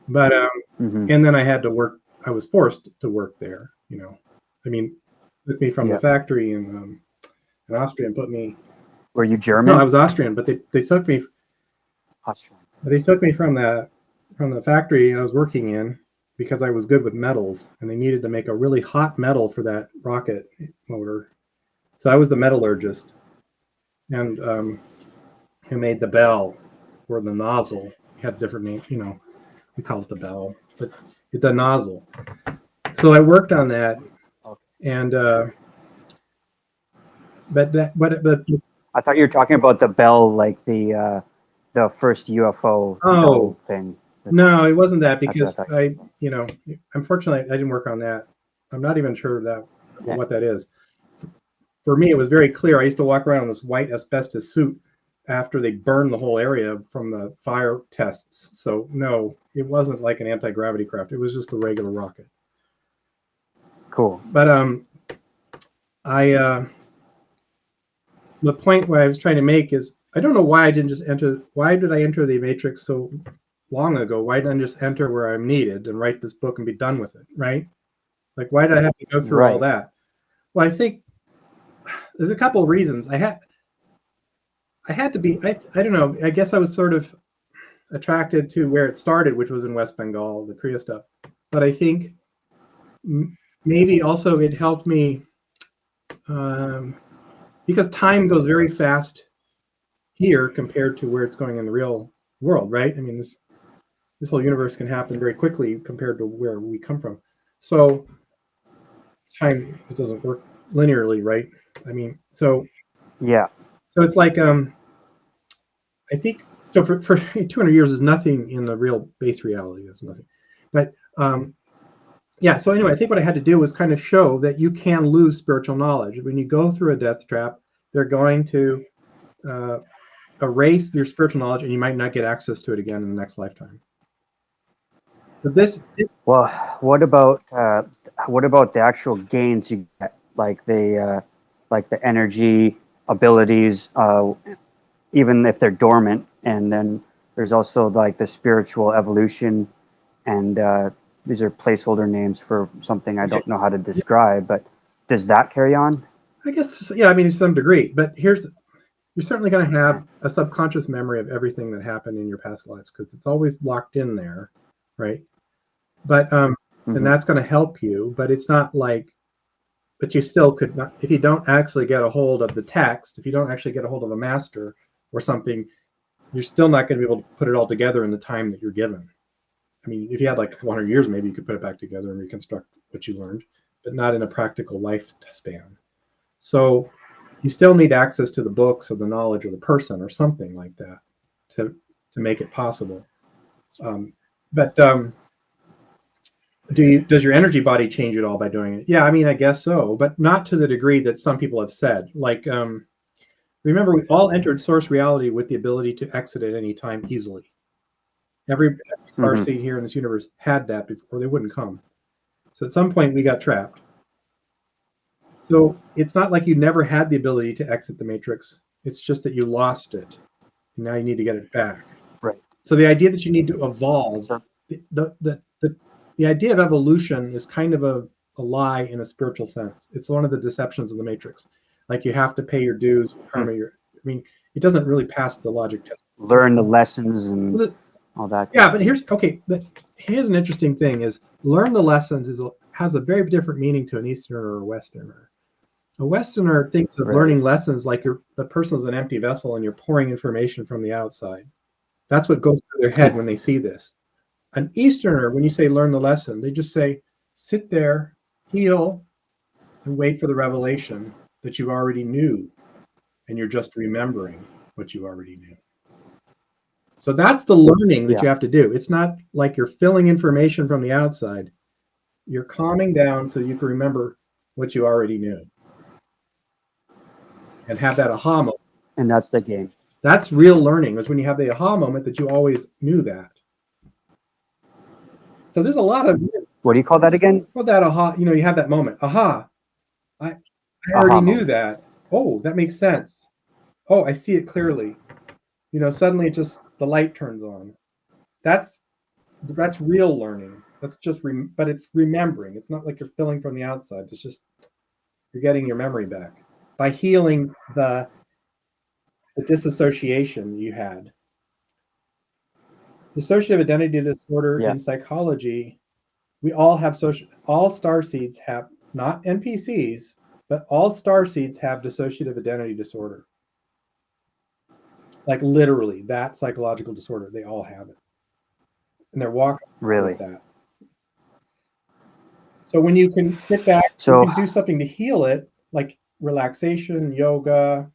But and then I had to work. I was forced to work there. Took me from the factory in Austria and put me. Were you German? No, I was Austrian, but they took me. Austrian. They took me from the factory I was working in because I was good with metals, and they needed to make a really hot metal for that rocket motor. So I was the metallurgist, and I made the bell or the nozzle. It had different names, we call it the bell, but it's the nozzle. So I worked on that. And but I thought you were talking about the Bell, like the first UFO thing. No, it wasn't that, That's what I because thought. you know, unfortunately, I didn't work on that. I'm not even sure what that is. For me, it was very clear. I used to walk around in this white asbestos suit after they burned the whole area from the fire tests. So no, it wasn't like an anti-gravity craft. It was just a regular rocket. Cool. But the point what I was trying to make is, I don't know why I didn't just enter. Why did I enter the matrix so long ago? Why didn't I just enter where I'm needed and write this book and be done with it, right? Like, why did I have to go through all that? Well, I think there's a couple of reasons. I had to be, I don't know, I guess I was sort of attracted to where it started, which was in West Bengal, the Kriya stuff. But I think maybe also it helped me, because time goes very fast here compared to where it's going in the real world, right? I mean, this whole universe can happen very quickly compared to where we come from. So time, it doesn't work linearly, right? I mean, so yeah. So it's like, I think, so for 200 years is nothing in the real base reality. It's nothing. But yeah, so anyway, I think what I had to do was kind of show that you can lose spiritual knowledge. When you go through a death trap, they're going to erase your spiritual knowledge, and you might not get access to it again in the next lifetime. But well, what about the actual gains you get, like the energy, abilities, even if they're dormant, and then there's also like the spiritual evolution, and these are placeholder names for something I don't know how to describe, but does that carry on? I guess, yeah, I mean, to some degree, but you're certainly going to have a subconscious memory of everything that happened in your past lives, because it's always locked in there, right? But and that's going to help you, but it's not like, but you still could not, if you don't actually get a hold of the text, if you don't actually get a hold of a master or something, you're still not going to be able to put it all together in the time that you're given. I mean, if you had like 100 years, maybe you could put it back together and reconstruct what you learned, but not in a practical lifespan. So you still need access to the books or the knowledge or the person or something like that to make it possible. Does your energy body change at all by doing it? Yeah, I mean, I guess so, but not to the degree that some people have said. Like, remember, we all entered source reality with the ability to exit at any time easily. Every starseed here in this universe had that before, they wouldn't come. So at some point we got trapped. So it's not like you never had the ability to exit the matrix. It's just that you lost it. And now you need to get it back. Right. So the idea that you need to evolve, the idea of evolution is kind of a lie in a spiritual sense. It's one of the deceptions of the matrix. Like, you have to pay your dues, karma. I mean, it doesn't really pass the logic test. Learn the lessons and all that. Yeah, but here's an interesting thing: is learn the lessons has a very different meaning to an Easterner or a Westerner. A Westerner thinks of learning lessons like the person's an empty vessel and you're pouring information from the outside. That's what goes through their head when they see this. An Easterner, when you say learn the lesson, they just say, sit there, heal, and wait for the revelation that you already knew, and you're just remembering what you already knew. So that's the learning that you have to do. It's not like you're filling information from the outside. You're calming down so you can remember what you already knew and have that aha moment. And that's the game. That's real learning, is when you have the aha moment that you always knew that. So there's a lot of... What do you call that again? Well, that aha, you have that moment. Aha, I already knew that. Oh, that makes sense. Oh, I see it clearly. Suddenly the light turns on. That's real learning. That's just, but it's remembering. It's not like you're filling from the outside. It's just, you're getting your memory back by healing the disassociation you had. Dissociative identity disorder in psychology, we all have all starseeds have, not NPCs, but all starseeds have dissociative identity disorder. Like, literally, that psychological disorder, they all have it. And they're walking with that. So when you can sit back, you can do something to heal it, like relaxation, yoga,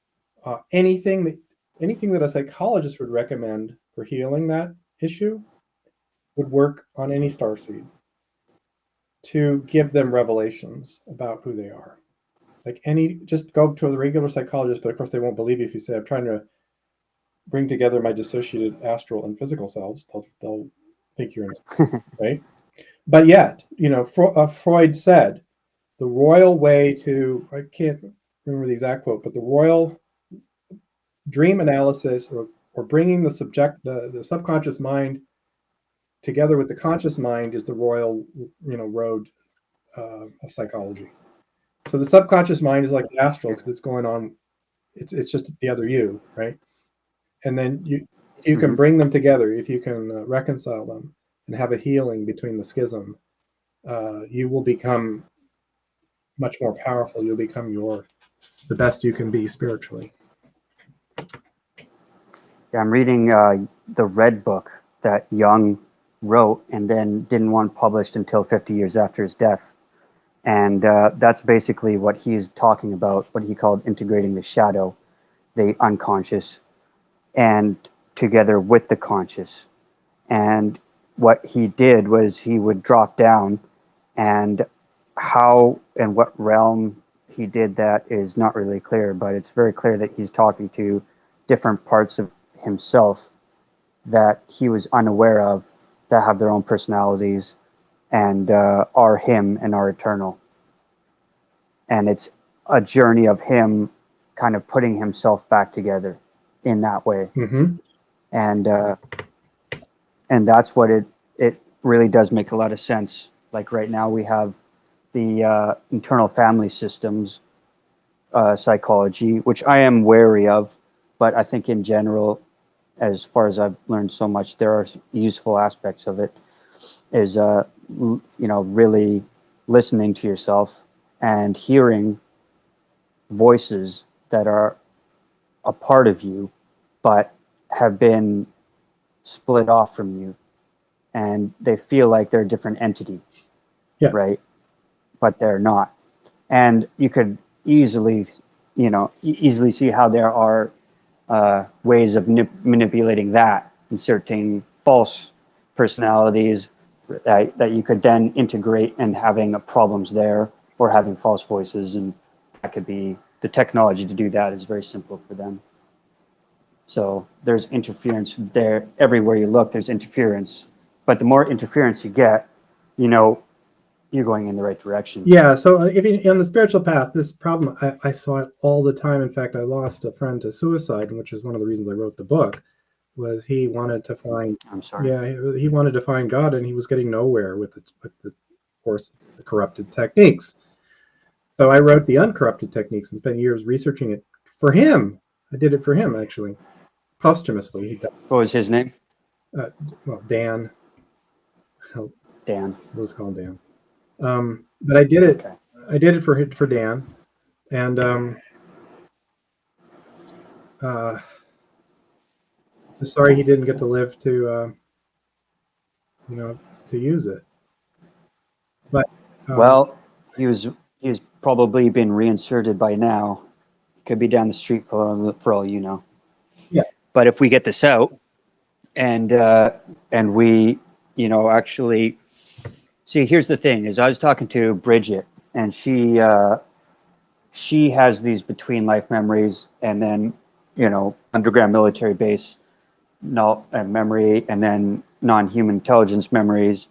anything that a psychologist would recommend for healing that issue, would work on any starseed to give them revelations about who they are. Like just go to a regular psychologist, but of course they won't believe you if you say, I'm trying to bring together my dissociated astral and physical selves. They'll think you're insane, right? But yet, Freud said the royal way to, I can't remember the exact quote, but the royal dream analysis or bringing the subconscious mind together with the conscious mind is the royal, road of psychology. So the subconscious mind is like the astral because it's going on. It's just the other you, right? And then you can bring them together, if you can reconcile them and have a healing between the schism, you will become much more powerful. You'll become the best you can be spiritually. Yeah, I'm reading the Red Book that Jung wrote and then didn't want published until 50 years after his death. And that's basically what he's talking about, what he called integrating the shadow, the unconscious, and together with the conscious. And what he did was he would drop down, and how and what realm he did that is not really clear, but it's very clear that he's talking to different parts of himself that he was unaware of, that have their own personalities and are him and are eternal. And it's a journey of him kind of putting himself back together in that way. Mm-hmm. And that's what it really does make a lot of sense. Like right now we have the internal family systems psychology, which I am wary of, but I think in general, as far as I've learned so much, there are useful aspects of it, is really listening to yourself and hearing voices that are a part of you but have been split off from you, and they feel like they're a different entity. Yeah. Right, but they're not. And you could easily see how there are ways of manipulating that, inserting false personalities that you could then integrate and having problems there, or having false voices. And that could be, the technology to do that is very simple for them. So there's interference there. Everywhere you look, there's interference. But the more interference you get, you're going in the right direction. Yeah. So if you on the spiritual path, this problem, I saw it all the time. In fact, I lost a friend to suicide, which is one of the reasons I wrote the book. Was he wanted to find? I'm sorry. Yeah, he wanted to find God, and he was getting nowhere with the of course, the corrupted techniques. So I wrote the uncorrupted techniques and spent years researching it for him. I did it for him, actually, posthumously. He died. What was his name? Dan. Dan. It was called Dan. But I did it. Okay. I did it for Dan, and just sorry he didn't get to live to to use it. But well, he was probably been reinserted by now. Could be down the street for all you know. Yeah. But if we get this out, and we actually see, here's the thing: is I was talking to Bridget, and she has these between life memories, and then underground military base memory, and then non-human intelligence memories.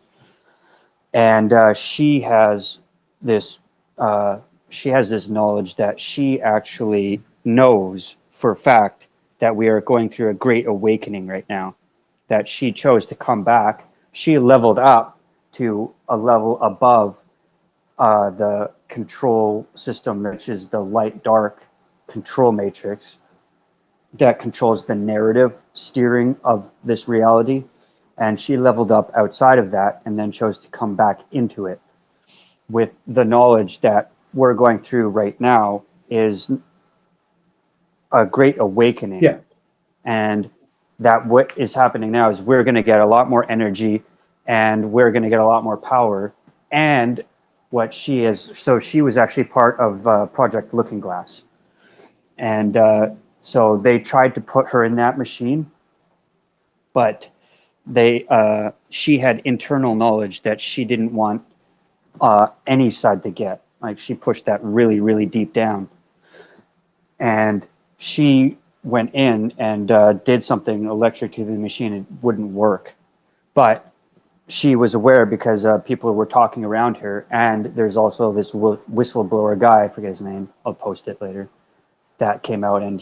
And she has this knowledge that she actually knows for a fact that we are going through a great awakening right now, that she chose to come back. She leveled up to a level above the control system, which is the light-dark control matrix that controls the narrative steering of this reality. And she leveled up outside of that and then chose to come back into it with the knowledge that we're going through right now is a great awakening. Yeah. And that what is happening now is we're going to get a lot more energy, and we're going to get a lot more power. And what she is, so she was actually part of Project Looking Glass. And so they tried to put her in that machine, but she had internal knowledge that she didn't want any side to get. Like, she pushed that really, really deep down. And she went in and did something electric to the machine. It wouldn't work. But she was aware because people were talking around her. And there's also this whistleblower guy, I forget his name, I'll post it later, that came out, and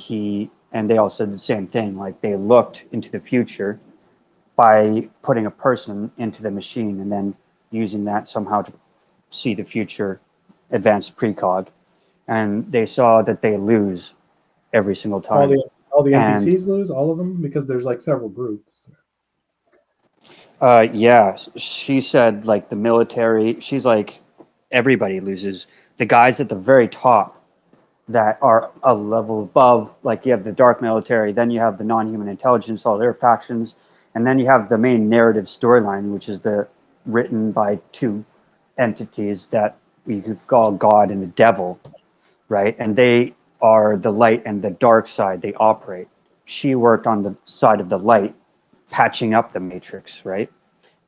they all said the same thing. Like, they looked into the future by putting a person into the machine and then using that somehow to see the future, advanced precog. And they saw that they lose every single time. All the NPCs lose, all of them, because there's like several groups. Yeah, she said, like, the military, she's like, everybody loses. The guys at the very top that are a level above, like, you have the dark military, then you have the non-human intelligence, all their factions, and then you have the main narrative storyline, which is written by two entities that you could call God and the devil, right? And they are the light and the dark side. They operate. She worked on the side of the light, patching up the matrix, right?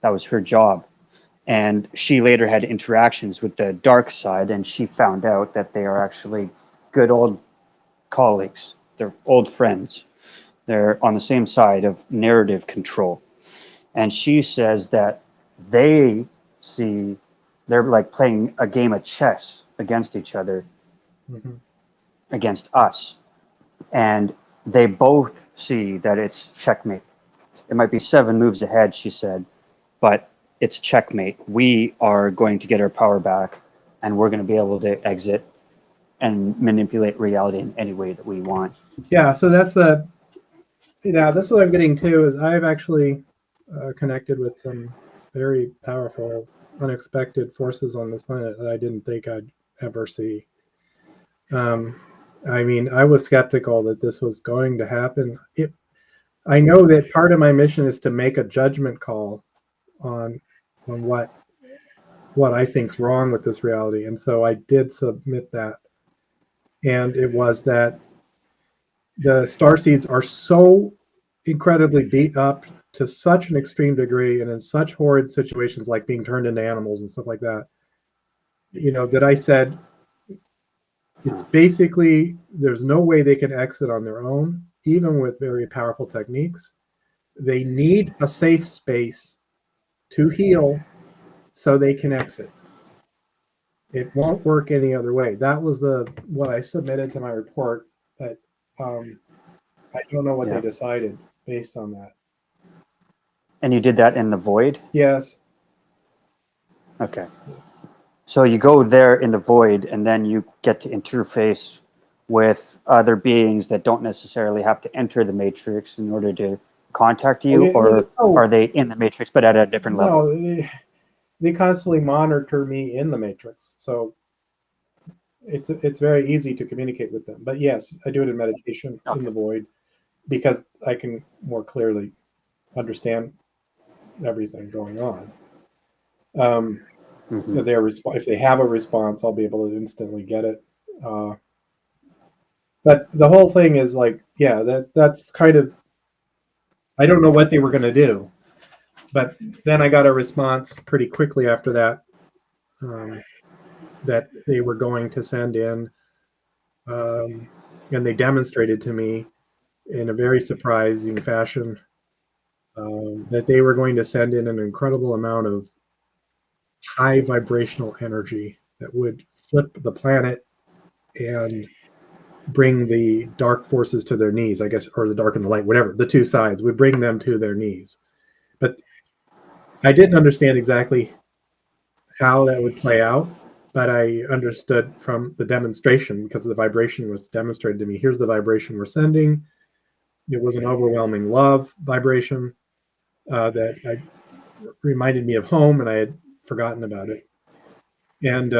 That was her job. And she later had interactions with the dark side, and she found out that they are actually good old colleagues. They're old friends. They're on the same side of narrative control. And she says that they're like playing a game of chess against each other, against us. And they both see that it's checkmate. It might be 7 moves ahead, she said, but it's checkmate. We are going to get our power back, and we're going to be able to exit and manipulate reality in any way that we want. Yeah, so that's that's what I'm getting to. Is I've actually connected with some very powerful, unexpected forces on this planet that I didn't think I'd ever see. I mean, I was skeptical that this was going to happen. I know that part of my mission is to make a judgment call on what I think's wrong with this reality, and so I did submit that. And it was that the starseeds are so incredibly beat up to such an extreme degree and in such horrid situations, like being turned into animals and stuff like that, that I said, it's basically, there's no way they can exit on their own, even with very powerful techniques. They need a safe space to heal so they can exit. It won't work any other way. That was what I submitted to my report, but I don't know what they decided based on that. And you did that in the void? Yes. Okay. Yes. So you go there in the void, and then you get to interface with other beings that don't necessarily have to enter the matrix in order to contact you, or are they in the matrix but at a different level? No, they constantly monitor me in the matrix, so it's very easy to communicate with them. But yes, I do it in meditation in the void, because I can more clearly understand everything going on. If they have a response, I'll be able to instantly get it. But the whole thing is like, that's kind of, I don't know what they were going to do, but then I got a response pretty quickly after that, that they were going to send in, and they demonstrated to me in a very surprising fashion that they were going to send in an incredible amount of high vibrational energy that would flip the planet and bring the dark forces to their knees, I guess, or the dark and the light, whatever, the two sides would bring them to their knees. But I didn't understand exactly how that would play out, but I understood from the demonstration, because the vibration was demonstrated to me. Here's the vibration we're sending. It was an overwhelming love vibration that reminded me of home, and I had forgotten about it. And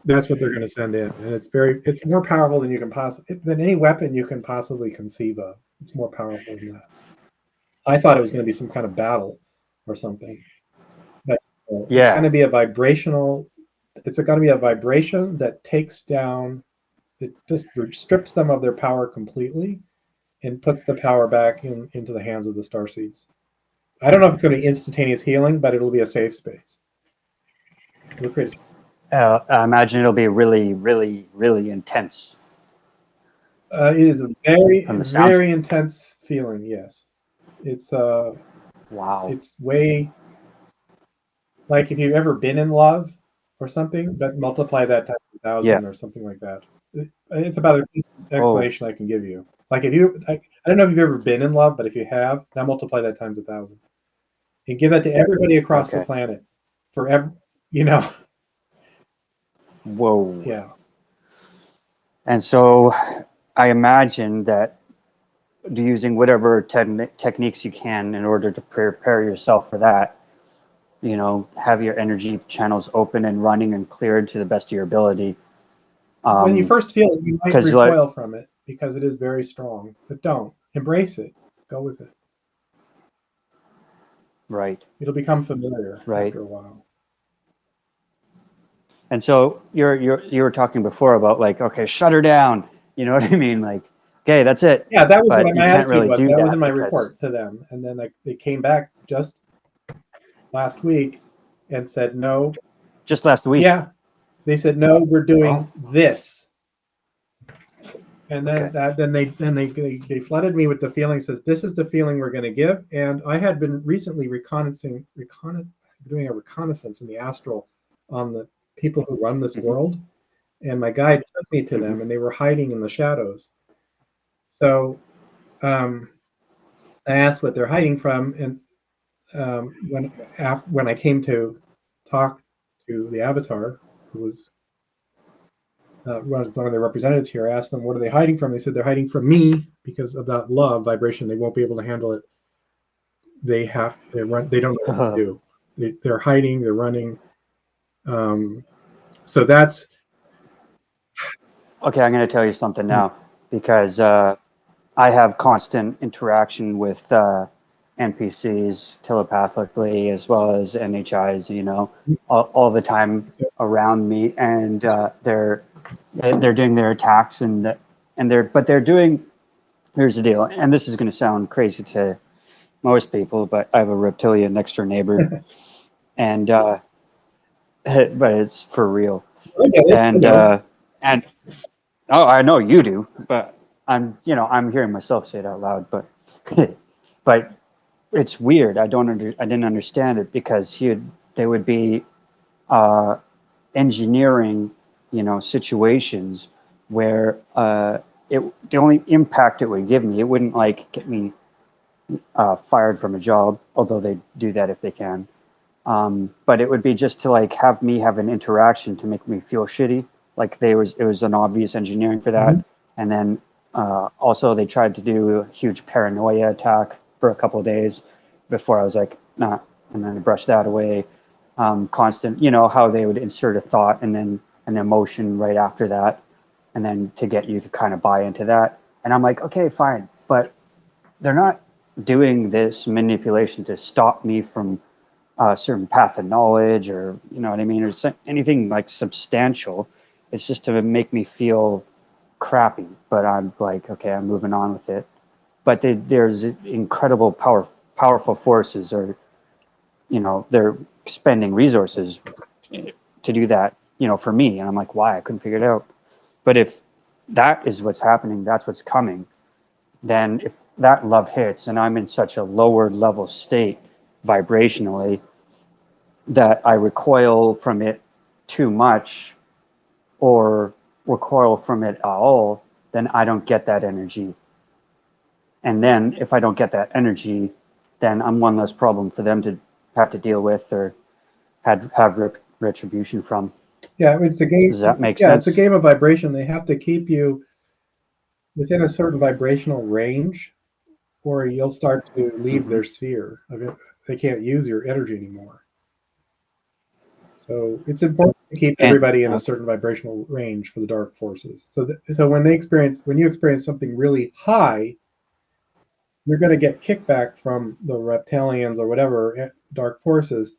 that's what they're going to send in, and it's more powerful than any weapon you can possibly conceive of. It's more powerful than that. I thought it was going to be some kind of battle or something, but it's going to be a vibrational. It's going to be a vibration that takes down, it just strips them of their power completely, and puts the power back into the hands of the starseeds. I don't know if it's going to be instantaneous healing, but it'll be a safe space. It'll create I imagine it'll be really, really, really intense. it is a very, From the sounds. very intense feeling. Yes, it's Wow. it's way like if you've ever been in love or something, but multiply that times 1,000 or something like that. It's about the explanation I can give you. Like if you, I don't know if you've ever been in love, but if you have, now multiply that times 1,000 and give that to everybody across the planet, forever. You know. Whoa. Yeah. And so, I imagine that using whatever techniques you can in order to prepare yourself for that, you know, have your energy channels open and running and cleared to the best of your ability. When you first feel it, you might recoil from it because it is very strong, but don't. Embrace it. Go with it. Right. It'll become familiar after a while. And so you were talking before about like, okay, shut her down. You know what I mean? Like, okay, that's it. Yeah, that was but what my attitude really was. That was in my report to them. And then they came back just last week and said no. Just last week? Yeah. They said, no, we're doing this. And then they flooded me with the feeling, says, this is the feeling we're going to give. And I had been recently doing a reconnaissance in the astral on the people who run this world. And my guide took me to them, and they were hiding in the shadows. So I asked what they're hiding from. And when I came to talk to the avatar, who was one of their representatives here, I asked them, what are they hiding from? They said they're hiding from me because of that love vibration. They won't be able to handle it. They don't know what to do. They're hiding, they're running. So that's... Okay, I'm going to tell you something now, because I have constant interaction with NPCs telepathically, as well as NHIs, you know, all the time around me, and they're doing their attacks, but they're doing. Here's the deal, and this is going to sound crazy to most people, but I have a reptilian next door neighbor, and but it's for real, and oh, I know you do, but I'm hearing myself say it out loud, but but it's weird. I didn't understand it, because they would be engineering, situations where the only impact it would give me, it wouldn't like get me fired from a job, although they do that if they can. But it would be just to like have me have an interaction to make me feel shitty. Like it was an obvious engineering for that. And then also they tried to do a huge paranoia attack for a couple of days before I was like, nah, and then I brushed that away. Constant, how they would insert a thought and then an emotion right after that, and then to get you to kind of buy into that. And I'm like, okay, fine, but they're not doing this manipulation to stop me from a certain path of knowledge, or you know what I mean, or anything like substantial. It's just to make me feel crappy. But I'm like, okay, I'm moving on with it. But there's incredible powerful forces, or they're expending resources to do that, for me. And I'm like, why? I couldn't figure it out. But if that is what's happening, that's what's coming, then if that love hits and I'm in such a lower level state vibrationally that I recoil from it too much or recoil from it at all, then I don't get that energy. And then if I don't get that energy, then I'm one less problem for them to have to deal with or have retribution from. Yeah, it's a game. Does that make sense? Yeah, it's a game of vibration. They have to keep you within a certain vibrational range, or you'll start to leave their sphere. They can't use your energy anymore. So it's important to keep everybody in a certain vibrational range for the dark forces. So when you experience something really high, you're going to get kickback from the reptilians or whatever dark forces.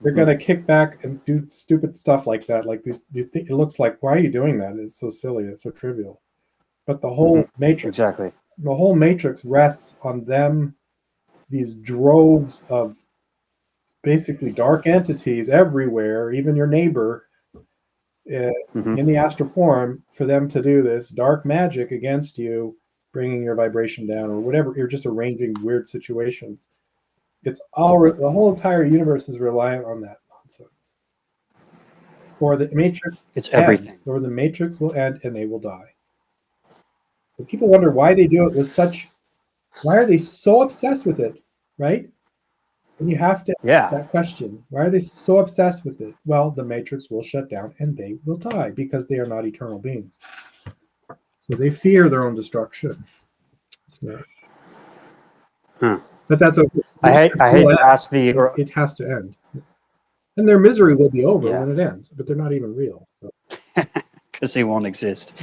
They're going to kick back and do stupid stuff like that. Like this, it looks like, why are you doing that? It's so silly. It's so trivial. But the whole matrix, the whole matrix rests on them these droves of basically dark entities everywhere, even your neighbor, in the astral form, for them to do this dark magic against you, bringing your vibration down or whatever. You're just arranging weird situations. It's all, the whole entire universe is reliant on that nonsense. Or the matrix, it's everything. or the matrix will end and they will die. But people wonder why they do it with such, why are they so obsessed with it, right? And you have to ask that question. Why are they so obsessed with it? Well, the matrix will shut down and they will die because they are not eternal beings. So they fear their own destruction. So, but that's okay. I hate to ask it has to end. And their misery will be over when it ends, but they're not even real. Because they won't exist.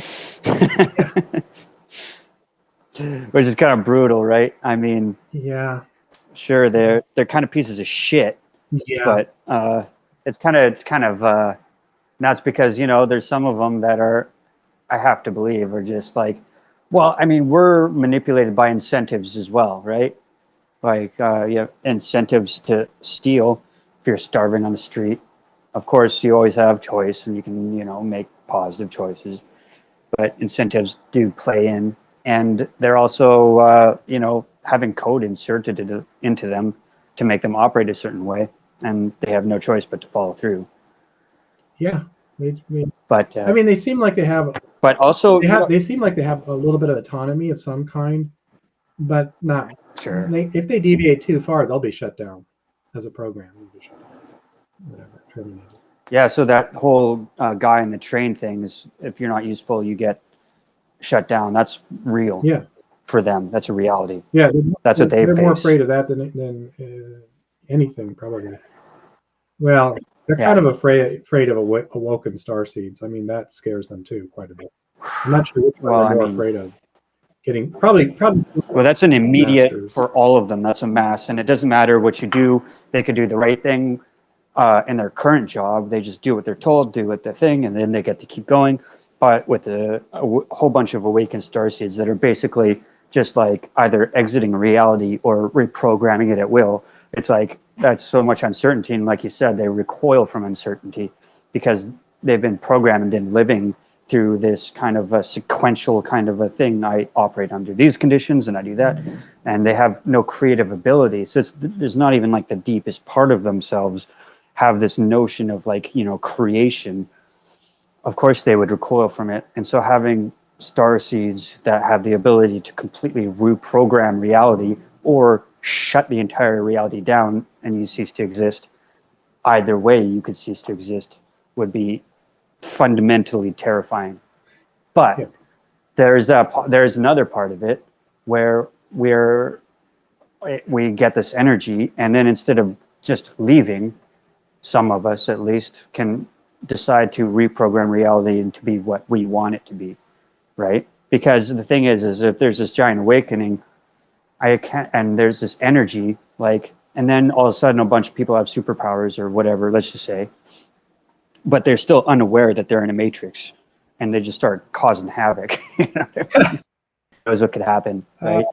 Which is kind of brutal, right? I mean, sure, they're kind of pieces of shit. But it's kind of that's because, you know, there's some of them that are, I have to believe, are just like, well, I mean, we're manipulated by incentives as well, right? Like you have incentives to steal if you're starving on the street. Of course, you always have choice and you can, you know, make positive choices, but incentives do play in. And they're also, you know, having code inserted into them to make them operate a certain way, and they have no choice but to follow through. Yeah, but I mean, they seem like they have. But also, they seem like they have a little bit of autonomy of some kind, but not. Sure. If they deviate too far, they'll be shut down as a program. Whatever, terminated. Yeah. So that whole guy in the train thing is, if you're not useful, you get shut down. That's real. Yeah. For them, that's a reality. Yeah, that's what they face. They're more afraid of that than anything, probably. Well, they're kind of afraid of awoken starseeds. I mean, that scares them too quite a bit. I'm not sure which one they're more afraid of. Getting probably. Well, that's an immediate masters. For all of them. That's a mass, and it doesn't matter what you do. They could do the right thing in their current job. They just do what they're told, do what the thing, and then they get to keep going. But with a whole bunch of awakened starseeds that are basically just like either exiting reality or reprogramming it at will, it's like that's so much uncertainty. And like you said, they recoil from uncertainty because they've been programmed and living through this kind of a sequential kind of a thing. I operate under these conditions and I do that, and they have no creative ability. So there's not even like the deepest part of themselves have this notion of like, you know, creation. Of course they would recoil from it. And so having starseeds that have the ability to completely reprogram reality or shut the entire reality down and you cease to exist, either way you could cease to exist, would be fundamentally terrifying. But there's another part of it where we get this energy, and then instead of just leaving, some of us at least can decide to reprogram reality into be what we want it to be, right? Because the thing is if there's this giant awakening, and there's this energy, like, and then all of a sudden a bunch of people have superpowers or whatever, let's just say, but they're still unaware that they're in a matrix, and they just start causing havoc. You know what I mean? Who knows what could happen, right?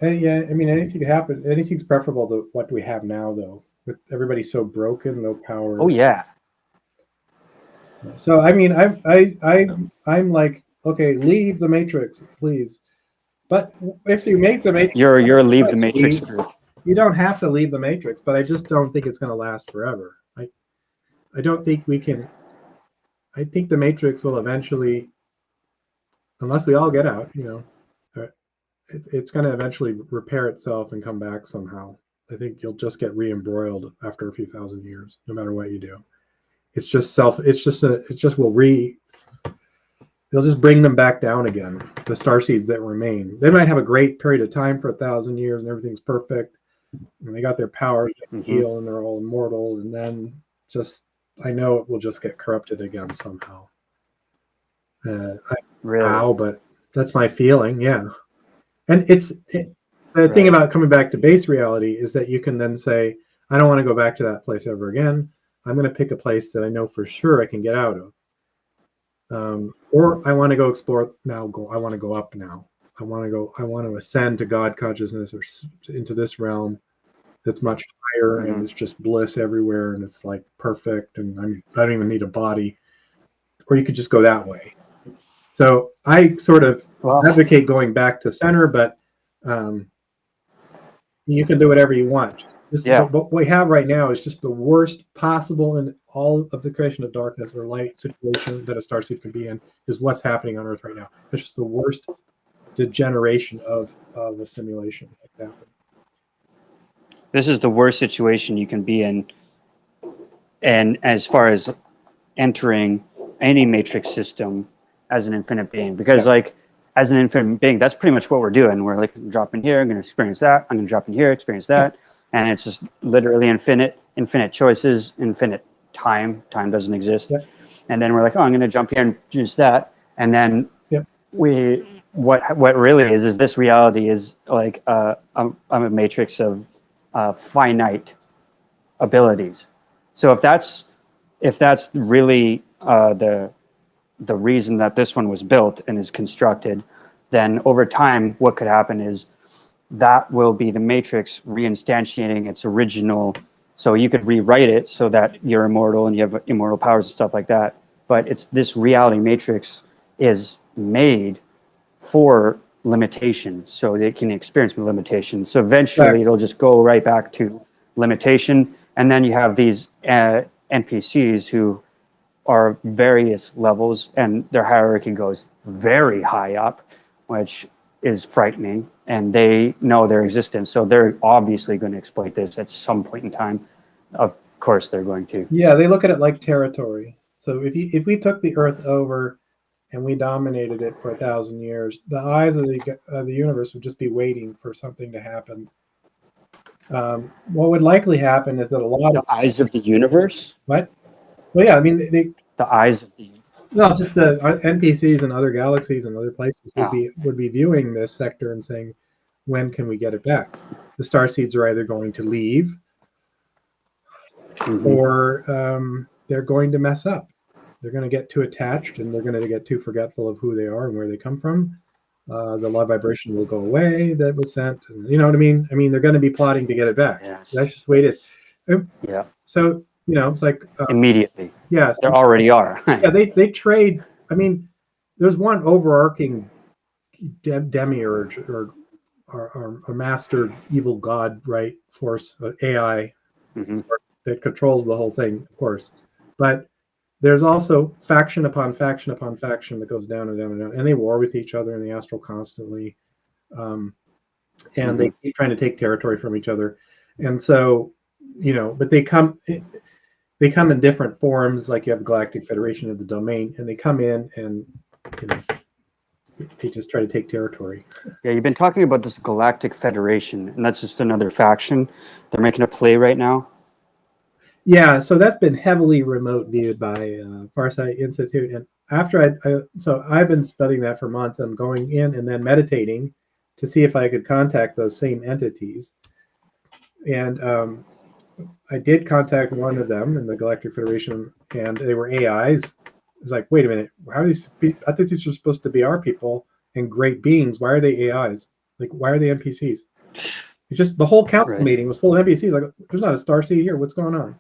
Yeah, I mean, anything could happen. Anything's preferable to what we have now, though. With everybody so broken, no power. Oh yeah. So I mean, I'm like, okay, leave the matrix, please. But if you make the matrix, you're leave the matrix group. You don't have to leave the matrix, but I just don't think it's going to last forever. I don't think we can. I think the matrix will eventually, unless we all get out, you know, it's going to eventually repair itself and come back somehow. I think you'll just get re-embroiled after a few thousand years, no matter what you do. It's just it'll just bring them back down again, the starseeds that remain. They might have a great period of time for 1,000 years and everything's perfect, and they got their powers, they can heal, and they're all immortal, and then just, I know it will just get corrupted again somehow. Really? How, but that's my feeling, yeah. And the thing about coming back to base reality is that you can then say, I don't want to go back to that place ever again. I'm going to pick a place that I know for sure I can get out of. Or I want to go explore now. I want to go up now. I want to ascend to God consciousness or into this realm that's much higher, and it's just bliss everywhere, and it's like perfect, and I don't even need a body. Or you could just go that way. So I sort of advocate going back to center, but you can do whatever you want. What we have right now is just the worst possible in all of the creation of darkness or light situation that a starseed can be in, is what's happening on Earth right now. It's just the worst degeneration of a simulation like that. This is the worst situation you can be in. And as far as entering any matrix system as an infinite being, because like as an infinite being, that's pretty much what we're doing. We're like, dropping here, I'm going to experience that. I'm going to drop in here, experience that. And it's just literally infinite choices, infinite time. Time doesn't exist. And then we're like, oh, I'm going to jump here and choose that. And then what really is this reality is like I'm a matrix of finite abilities. So if that's really the reason that this one was built and is constructed, then over time, what could happen is that will be the matrix reinstantiating its original. So you could rewrite it so that you're immortal and you have immortal powers and stuff like that. But it's this reality matrix is made for limitation, so they can experience limitation. So eventually it'll just go right back to limitation. And then you have these NPCs who are various levels, and their hierarchy goes very high up, which is frightening, and they know their existence. So they're obviously going to exploit this at some point in time. Of course they're going to. Yeah, they look at it like territory. So if we took the Earth over and we dominated it for 1,000 years, the eyes of the universe would just be waiting for something to happen. What would likely happen is that a lot of eyes of the universe. What? Well, yeah, I mean the eyes of the. No, just the NPCs and other galaxies and other places would be viewing this sector and saying, when can we get it back? The starseeds are either going to leave, or they're going to mess up. They're going to get too attached, and they're going to get too forgetful of who they are and where they come from. The low vibration will go away that was sent. And, you know what I mean? I mean, they're going to be plotting to get it back. Yes. That's just the way it is. Yeah. So, you know, it's like immediately. Yes, they already are. Yeah, they trade. I mean, there's one overarching demiurge or a master evil god, right? Force, AI, that controls the whole thing, of course. But there's also faction upon faction upon faction that goes down and down and down, and they war with each other in the astral constantly, and they keep trying to take territory from each other, and so, you know, but they come in different forms. Like you have the Galactic Federation of the Domain, and they come in and, you know, they just try to take territory. Yeah, you've been talking about this Galactic Federation, and that's just another faction. They're making a play right now. Yeah, so that's been heavily remote viewed by Farsight Institute, and after so I've been studying that for months. I'm going in and then meditating to see if I could contact those same entities, and I did contact one of them in the Galactic Federation, and they were AIs. It was like, wait a minute, how are these? I think these are supposed to be our people and great beings. Why are they AIs? Like, why are they NPCs? It's just the whole council meeting was full of NPCs. Like, there's not a starseed here. What's going on?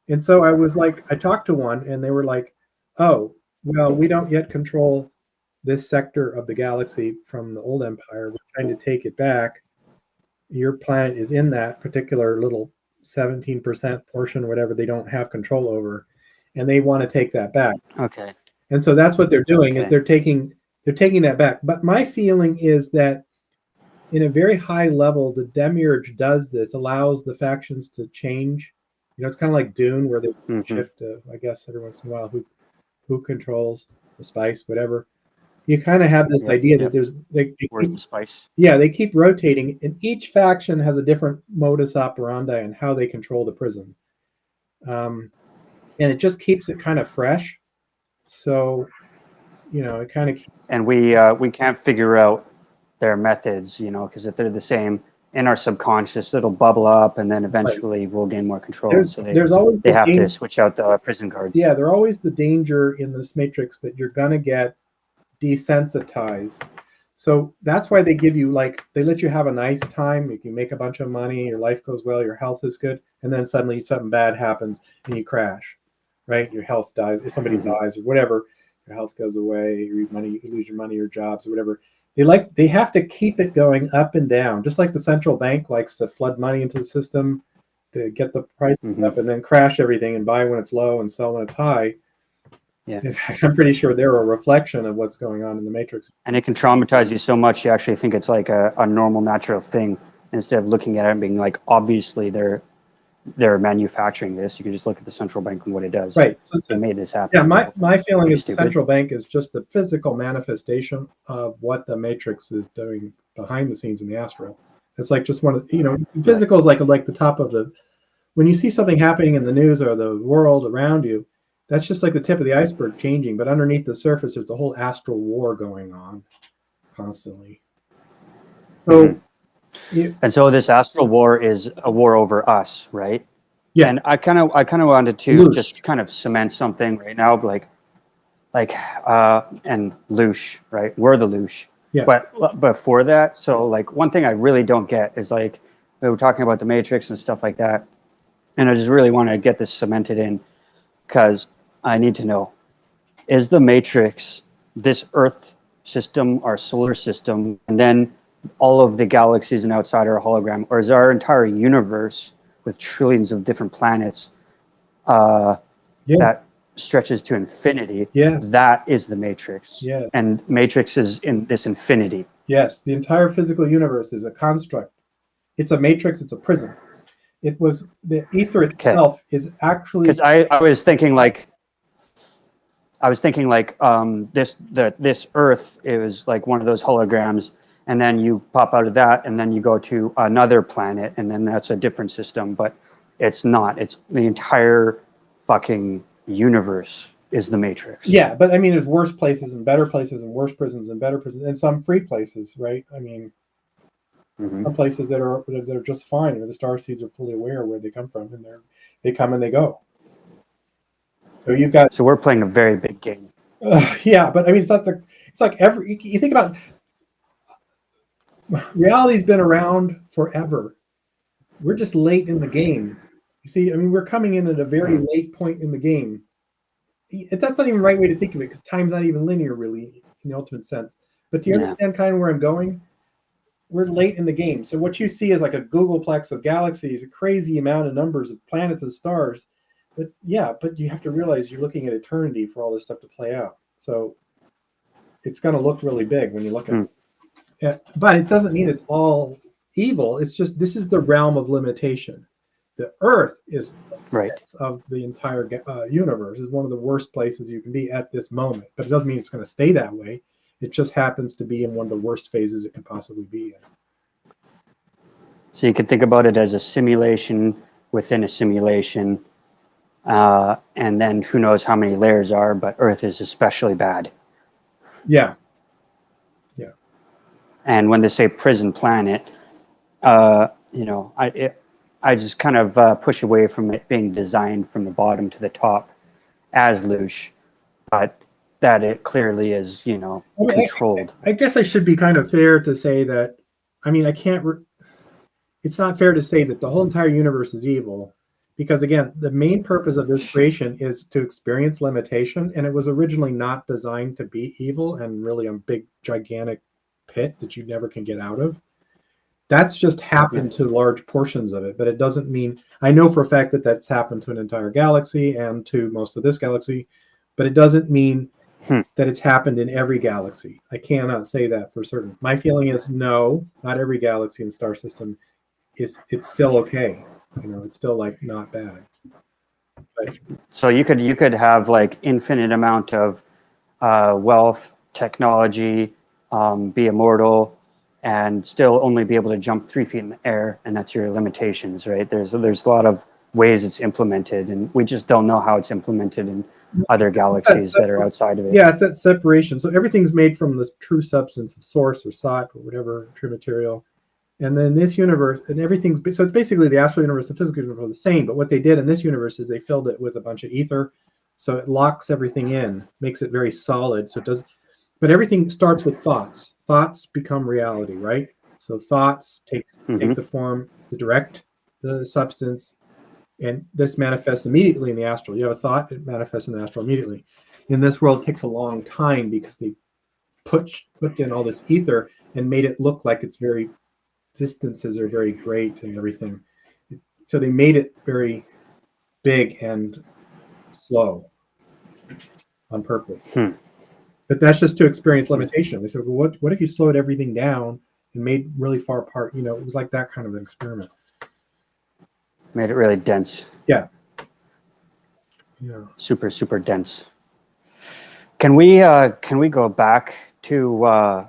And so I was like, I talked to one, and they were like, oh, well, we don't yet control this sector of the galaxy from the old empire. We're trying to take it back. Your planet is in that particular little 17% portion, whatever they don't have control over, and they want to take that back. Okay. And so that's what they're doing, is they're taking that back. But my feeling is that in a very high level, the demiurge does this, allows the factions to change. You know, it's kind of like Dune, where they shift, I guess, every once in a while who controls the spice, whatever. You kind of have this idea that there's they keep, the spice. Yeah, they keep rotating, and each faction has a different modus operandi and how they control the prison, and it just keeps it kind of fresh. So, you know, it kind of keeps. And we can't figure out their methods, you know, because if they're the same in our subconscious, it'll bubble up, and then eventually we'll gain more control. There's always they have to switch out the prison guards. Yeah, there's always the danger in this matrix that you're gonna get desensitized. So that's why they give you, like, they let you have a nice time. You can make a bunch of money, your life goes well, your health is good, and then suddenly something bad happens and you crash, right? Your health dies, if somebody dies or whatever, your health goes away, you lose your money or jobs or whatever. They have to keep it going up and down, just like the central bank likes to flood money into the system to get the price up and then crash everything and buy when it's low and sell when it's high. Yeah. In fact, I'm pretty sure they're a reflection of what's going on in the Matrix. And it can traumatize you so much you actually think it's like a normal, natural thing, instead of looking at it and being like, obviously they're manufacturing this. You can just look at the central bank and what it does. Right. So they made this happen. Yeah, my feeling is the central bank is just the physical manifestation of what the Matrix is doing behind the scenes in the astral. It's like just one of, physical is like the top of the, when you see something happening in the news or the world around you, that's just like the tip of the iceberg changing, but underneath the surface, there's a whole astral war going on constantly. So, and so this astral war is a war over us, right? Yeah. And I kind of wanted to just kind of cement something right now, and 𝗓𝘁𝗶𝘁𝗶, right? We're the 𝗓𝘁𝗶. Yeah. But before that, so like one thing I really don't get is like we were talking about the Matrix and stuff like that, and I just really want to get this cemented in because I need to know, is the Matrix this Earth system, our solar system, and then all of the galaxies and outside our hologram, or is our entire universe with trillions of different planets that stretches to infinity? Yes. That is the Matrix. Yes. And Matrix is in this infinity. Yes. The entire physical universe is a construct. It's a matrix. It's a prism. It was the ether itself is actually. Because I was thinking like this Earth is like one of those holograms, and then you pop out of that, and then you go to another planet, and then that's a different system. But it's not. It's the entire fucking universe is the Matrix. Yeah, but I mean, there's worse places and better places, and worse prisons and better prisons, and some free places, right? I mean, some places that are just fine, where the starseeds are fully aware where they come from, and they come and they go. So you've got. So we're playing a very big game. Yeah, but I mean, it's like you think about. Reality's been around forever. We're just late in the game. You see, I mean, we're coming in at a very late point in the game. That's not even the right way to think of it, because time's not even linear, really, in the ultimate sense. But do you understand kind of where I'm going? We're late in the game. So what you see is like a Googleplex of galaxies, a crazy amount of numbers of planets and stars. But you have to realize you're looking at eternity for all this stuff to play out. So it's going to look really big when you look at it. Yeah, but it doesn't mean it's all evil. It's just this is the realm of limitation. The Earth is of the entire universe, is one of the worst places you can be at this moment. But it doesn't mean it's going to stay that way. It just happens to be in one of the worst phases it can possibly be in. So you could think about it as a simulation within a simulation. And then who knows how many layers are, but Earth is especially bad. Yeah. And when they say prison planet, I just kind of push away from it being designed from the bottom to the top as 𝗓𝘁𝗶𝘁, but that it clearly is, controlled. I guess I should be kind of fair to say that, I mean, it's not fair to say that the whole entire universe is evil, because again, the main purpose of this creation is to experience limitation, and it was originally not designed to be evil and really a big, gigantic pit that you never can get out of. That's just happened to large portions of it, but it doesn't mean, I know for a fact that that's happened to an entire galaxy and to most of this galaxy, but it doesn't mean that it's happened in every galaxy. I cannot say that for certain. My feeling is no, not every galaxy in the star system it's still okay. It's still like not bad. But, so you could have like infinite amount of wealth, technology, be immortal, and still only be able to jump 3 feet in the air, and that's your limitations, right? There's a lot of ways it's implemented, and we just don't know how it's implemented in other galaxies that are outside of it. Yeah, it's that separation. So everything's made from the true substance of source or sot or whatever true material, and then this universe and everything's so it's basically the astral universe and physical universe are the same. But what they did in this universe is they filled it with a bunch of ether, so it locks everything in, makes it very solid. So it does. But everything starts with thoughts. thoughts become reality, right? So thoughts take the form to direct the substance, and this manifests immediately in the astral. You have a thought, it manifests in the astral immediately. In this world, it takes a long time because they put in all this ether and made it look like it's very, distances are very great and everything. So they made it very big and slow on purpose. But that's just to experience limitation. They said, well, what if you slowed everything down and made really far apart? You know, it was like that kind of an experiment. Made it really dense. Yeah. Super, super dense. Can we go back to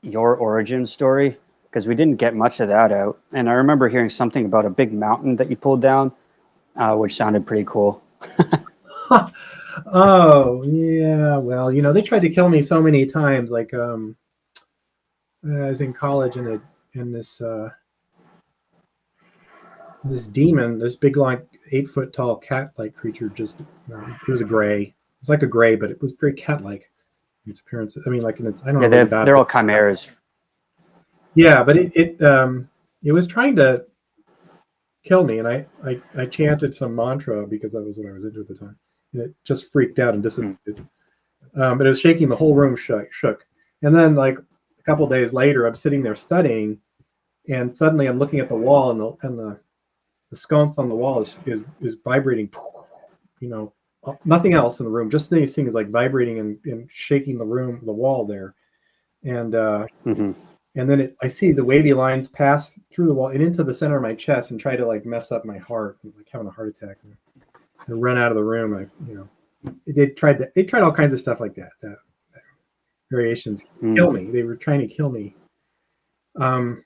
your origin story? Because we didn't get much of that out. And I remember hearing something about a big mountain that you pulled down, which sounded pretty cool. Oh, yeah. Well, you know, they tried to kill me so many times. Like, I was in college and this this demon, this big, like 8-foot tall cat-like creature, just it was a gray. It's like a gray, but it was very cat-like in its appearance. I mean, like in its, I don't know. Yeah, they're all chimeras. Yeah, but it was trying to kill me, and I chanted some mantra because that was what I was into at the time, and it just freaked out and disappeared. But it was shaking the whole room, shook. And then, like a couple days later, I'm sitting there studying, and suddenly I'm looking at the wall, and the sconce on the wall is vibrating. You know, nothing else in the room, just these things like vibrating and shaking the room, the wall there, and and then I see the wavy lines pass through the wall and into the center of my chest and try to like mess up my heart, like having a heart attack. And I run out of the room. They tried all kinds of stuff like that. Variations kill me. They were trying to kill me. And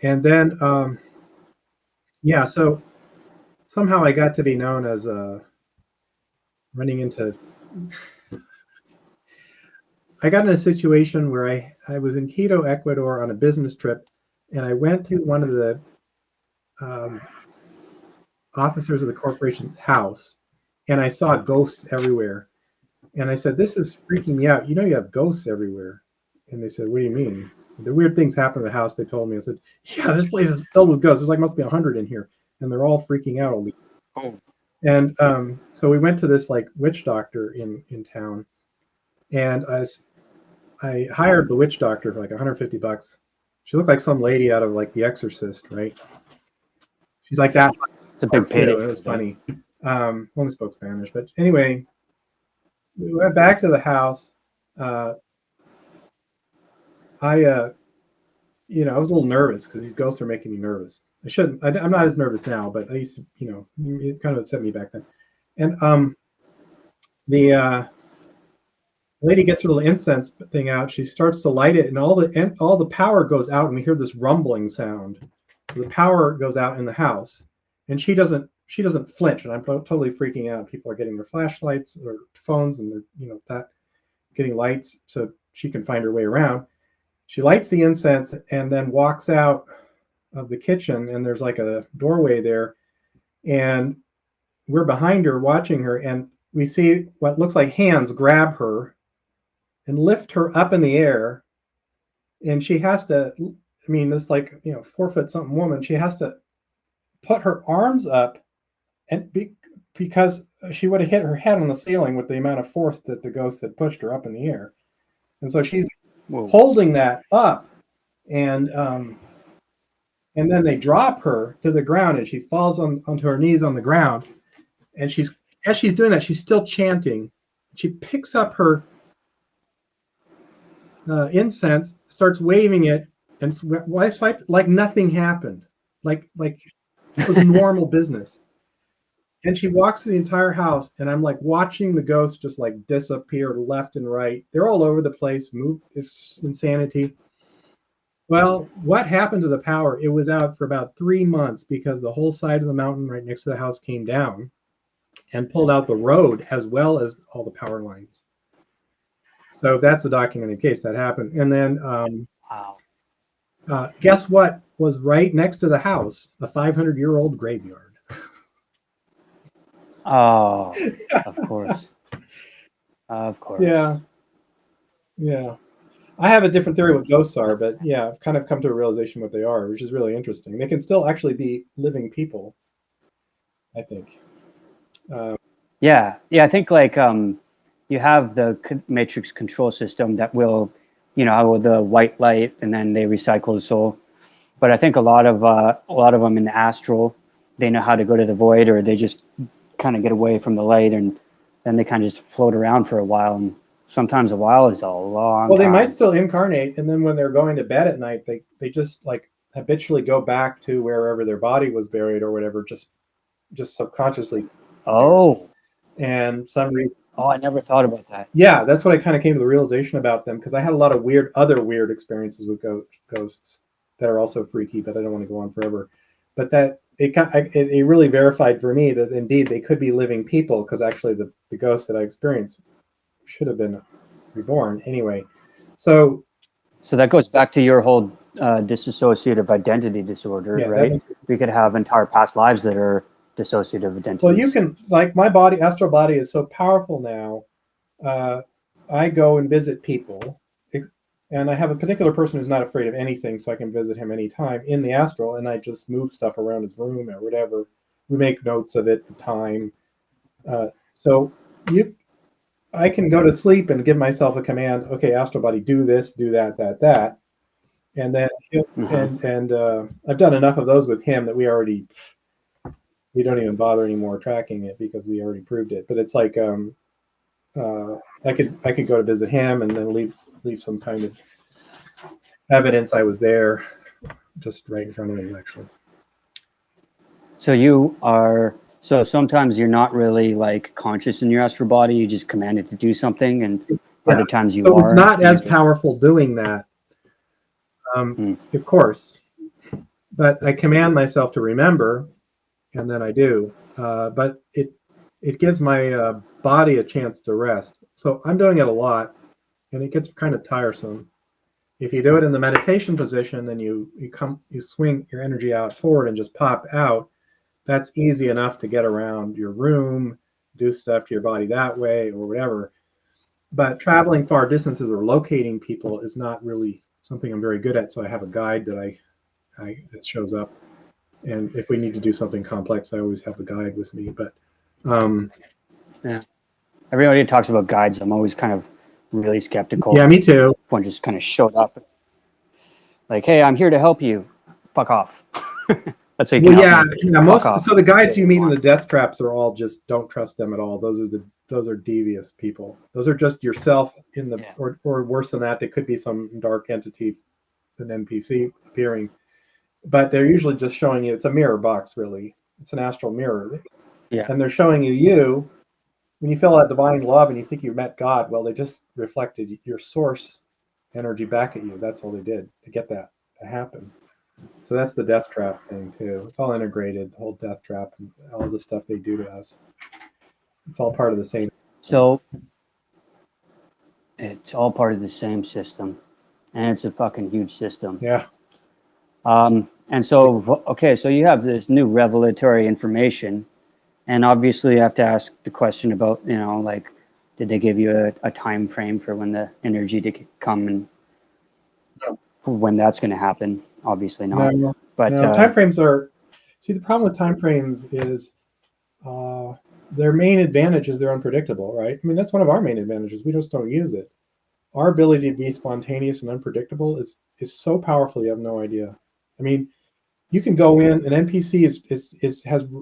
then yeah, so somehow I got to be known as running into. I got in a situation where I was in Quito, Ecuador on a business trip, and I went to one of the officers of the corporation's house, and I saw ghosts everywhere. And I said, this is freaking me out. You know, you have ghosts everywhere. And they said, what do you mean? The weird things happen in the house, they told me. I said, yeah, this place is filled with ghosts. There's like must be 100 in here. And they're all freaking out. All these. And so we went to this like witch doctor in town. And I hired the witch doctor for like $150. She looked like some lady out of like The Exorcist, right? She's like that. It's a big payday. It was funny. Only spoke Spanish, but anyway, we went back to the house. I was a little nervous because these ghosts are making me nervous. I shouldn't. I'm not as nervous now, but I used to, it kind of upset me back then. And the lady gets her little incense thing out. She starts to light it, and all the power goes out, and we hear this rumbling sound. The power goes out in the house, and she doesn't flinch, and I'm totally freaking out. People are getting their flashlights or phones, and they're getting lights so she can find her way around. She lights the incense and then walks out of the kitchen, and there's like a doorway there, and we're behind her watching her, and we see what looks like hands grab her and lift her up in the air, and she has to, this like 4-foot something woman, she has to put her arms up, and because she would have hit her head on the ceiling with the amount of force that the ghost had pushed her up in the air, and so she's holding that up, and then they drop her to the ground, and she falls onto her knees on the ground, and as she's doing that, she's still chanting. She picks up her incense, starts waving it, and swipe like nothing happened, like it was normal business. And she walks through the entire house, and I'm like watching the ghosts just like disappear left and right. They're all over the place. It's insanity. Well, what happened to the power? It was out for about 3 months because the whole side of the mountain right next to the house came down and pulled out the road as well as all the power lines. So that's a documented case that happened. And then guess what was right next to the house? A 500-year-old graveyard. Oh, of course. Of course. Yeah. I have a different theory what ghosts are, but yeah, I've kind of come to a realization what they are, which is really interesting. They can still actually be living people, I think. Yeah, I think like you have the matrix control system that will, you know, with the white light, and then they recycle the soul. But I think a lot of them in the astral, they know how to go to the void, or they just kind of get away from the light, and then they kind of just float around for a while. And sometimes a while is a long Well, they time. might still incarnate, and then when they're going to bed at night, they just like habitually go back to wherever their body was buried or whatever, just subconsciously. Oh. And some reason. Oh, I never thought about that. Yeah, that's what I kind of came to the realization about them, because I had a lot of other weird experiences with ghosts that are also freaky, but I don't want to go on forever. But that it really verified for me that indeed they could be living people, because actually the ghosts that I experienced should have been reborn anyway. So that goes back to your whole dissociative identity disorder, yeah, right? We could have entire past lives that are dissociative identities. Well, you can, like, my body, astral body is so powerful now. I go and visit people, and I have a particular person who's not afraid of anything, so I can visit him anytime in the astral, and I just move stuff around his room or whatever. We make notes of it, the time. So I can go to sleep and give myself a command. Okay, astral body, do this, do that, that, and then I've done enough of those with him that we don't even bother anymore tracking it, because we already proved it. But it's like I could go to visit him and then leave some kind of evidence I was there, just right in front of him, actually. So sometimes you're not really like conscious in your astral body. You just command it to do something, and other times you are. So it's not as powerful doing that, of course. But I command myself to remember, and then I do. But it gives my body a chance to rest. So I'm doing it a lot, and it gets kind of tiresome. If you do it in the meditation position, then you swing your energy out forward and just pop out. That's easy enough to get around your room, do stuff to your body that way or whatever. But traveling far distances or locating people is not really something I'm very good at. So I have a guide that that shows up. And if we need to do something complex, I always have the guide with me. But yeah, everybody talks about guides. I'm always kind of really skeptical. Yeah, me too. One just kind of showed up, like, "Hey, I'm here to help you. Fuck off." Let's say. Well, yeah. So the guides you meet in the death traps are all just, don't trust them at all. Those are devious people. Those are just yourself in the or worse than that. They could be some dark entity, an NPC appearing. But they're usually just showing you, it's a mirror box, really. It's an astral mirror. Yeah. And they're showing you, when you feel that divine love and you think you met God, well, they just reflected your source energy back at you. That's all they did to get that to happen. So that's the death trap thing, too. It's all integrated, the whole death trap and all the stuff they do to us. It's all part of the same system. So it's all part of the same system. And it's a fucking huge system. Yeah. And so, okay, so you have this new revelatory information, and obviously you have to ask the question about, you know, like, did they give you a time frame for when the energy to come, and when that's going to happen? Obviously not. No, but time frames are, see, the problem with time frames is their main advantage is they're unpredictable, right? I mean, that's one of our main advantages. We just don't use it. Our ability to be spontaneous and unpredictable is so powerful, you have no idea. I mean, you can go in, an NPC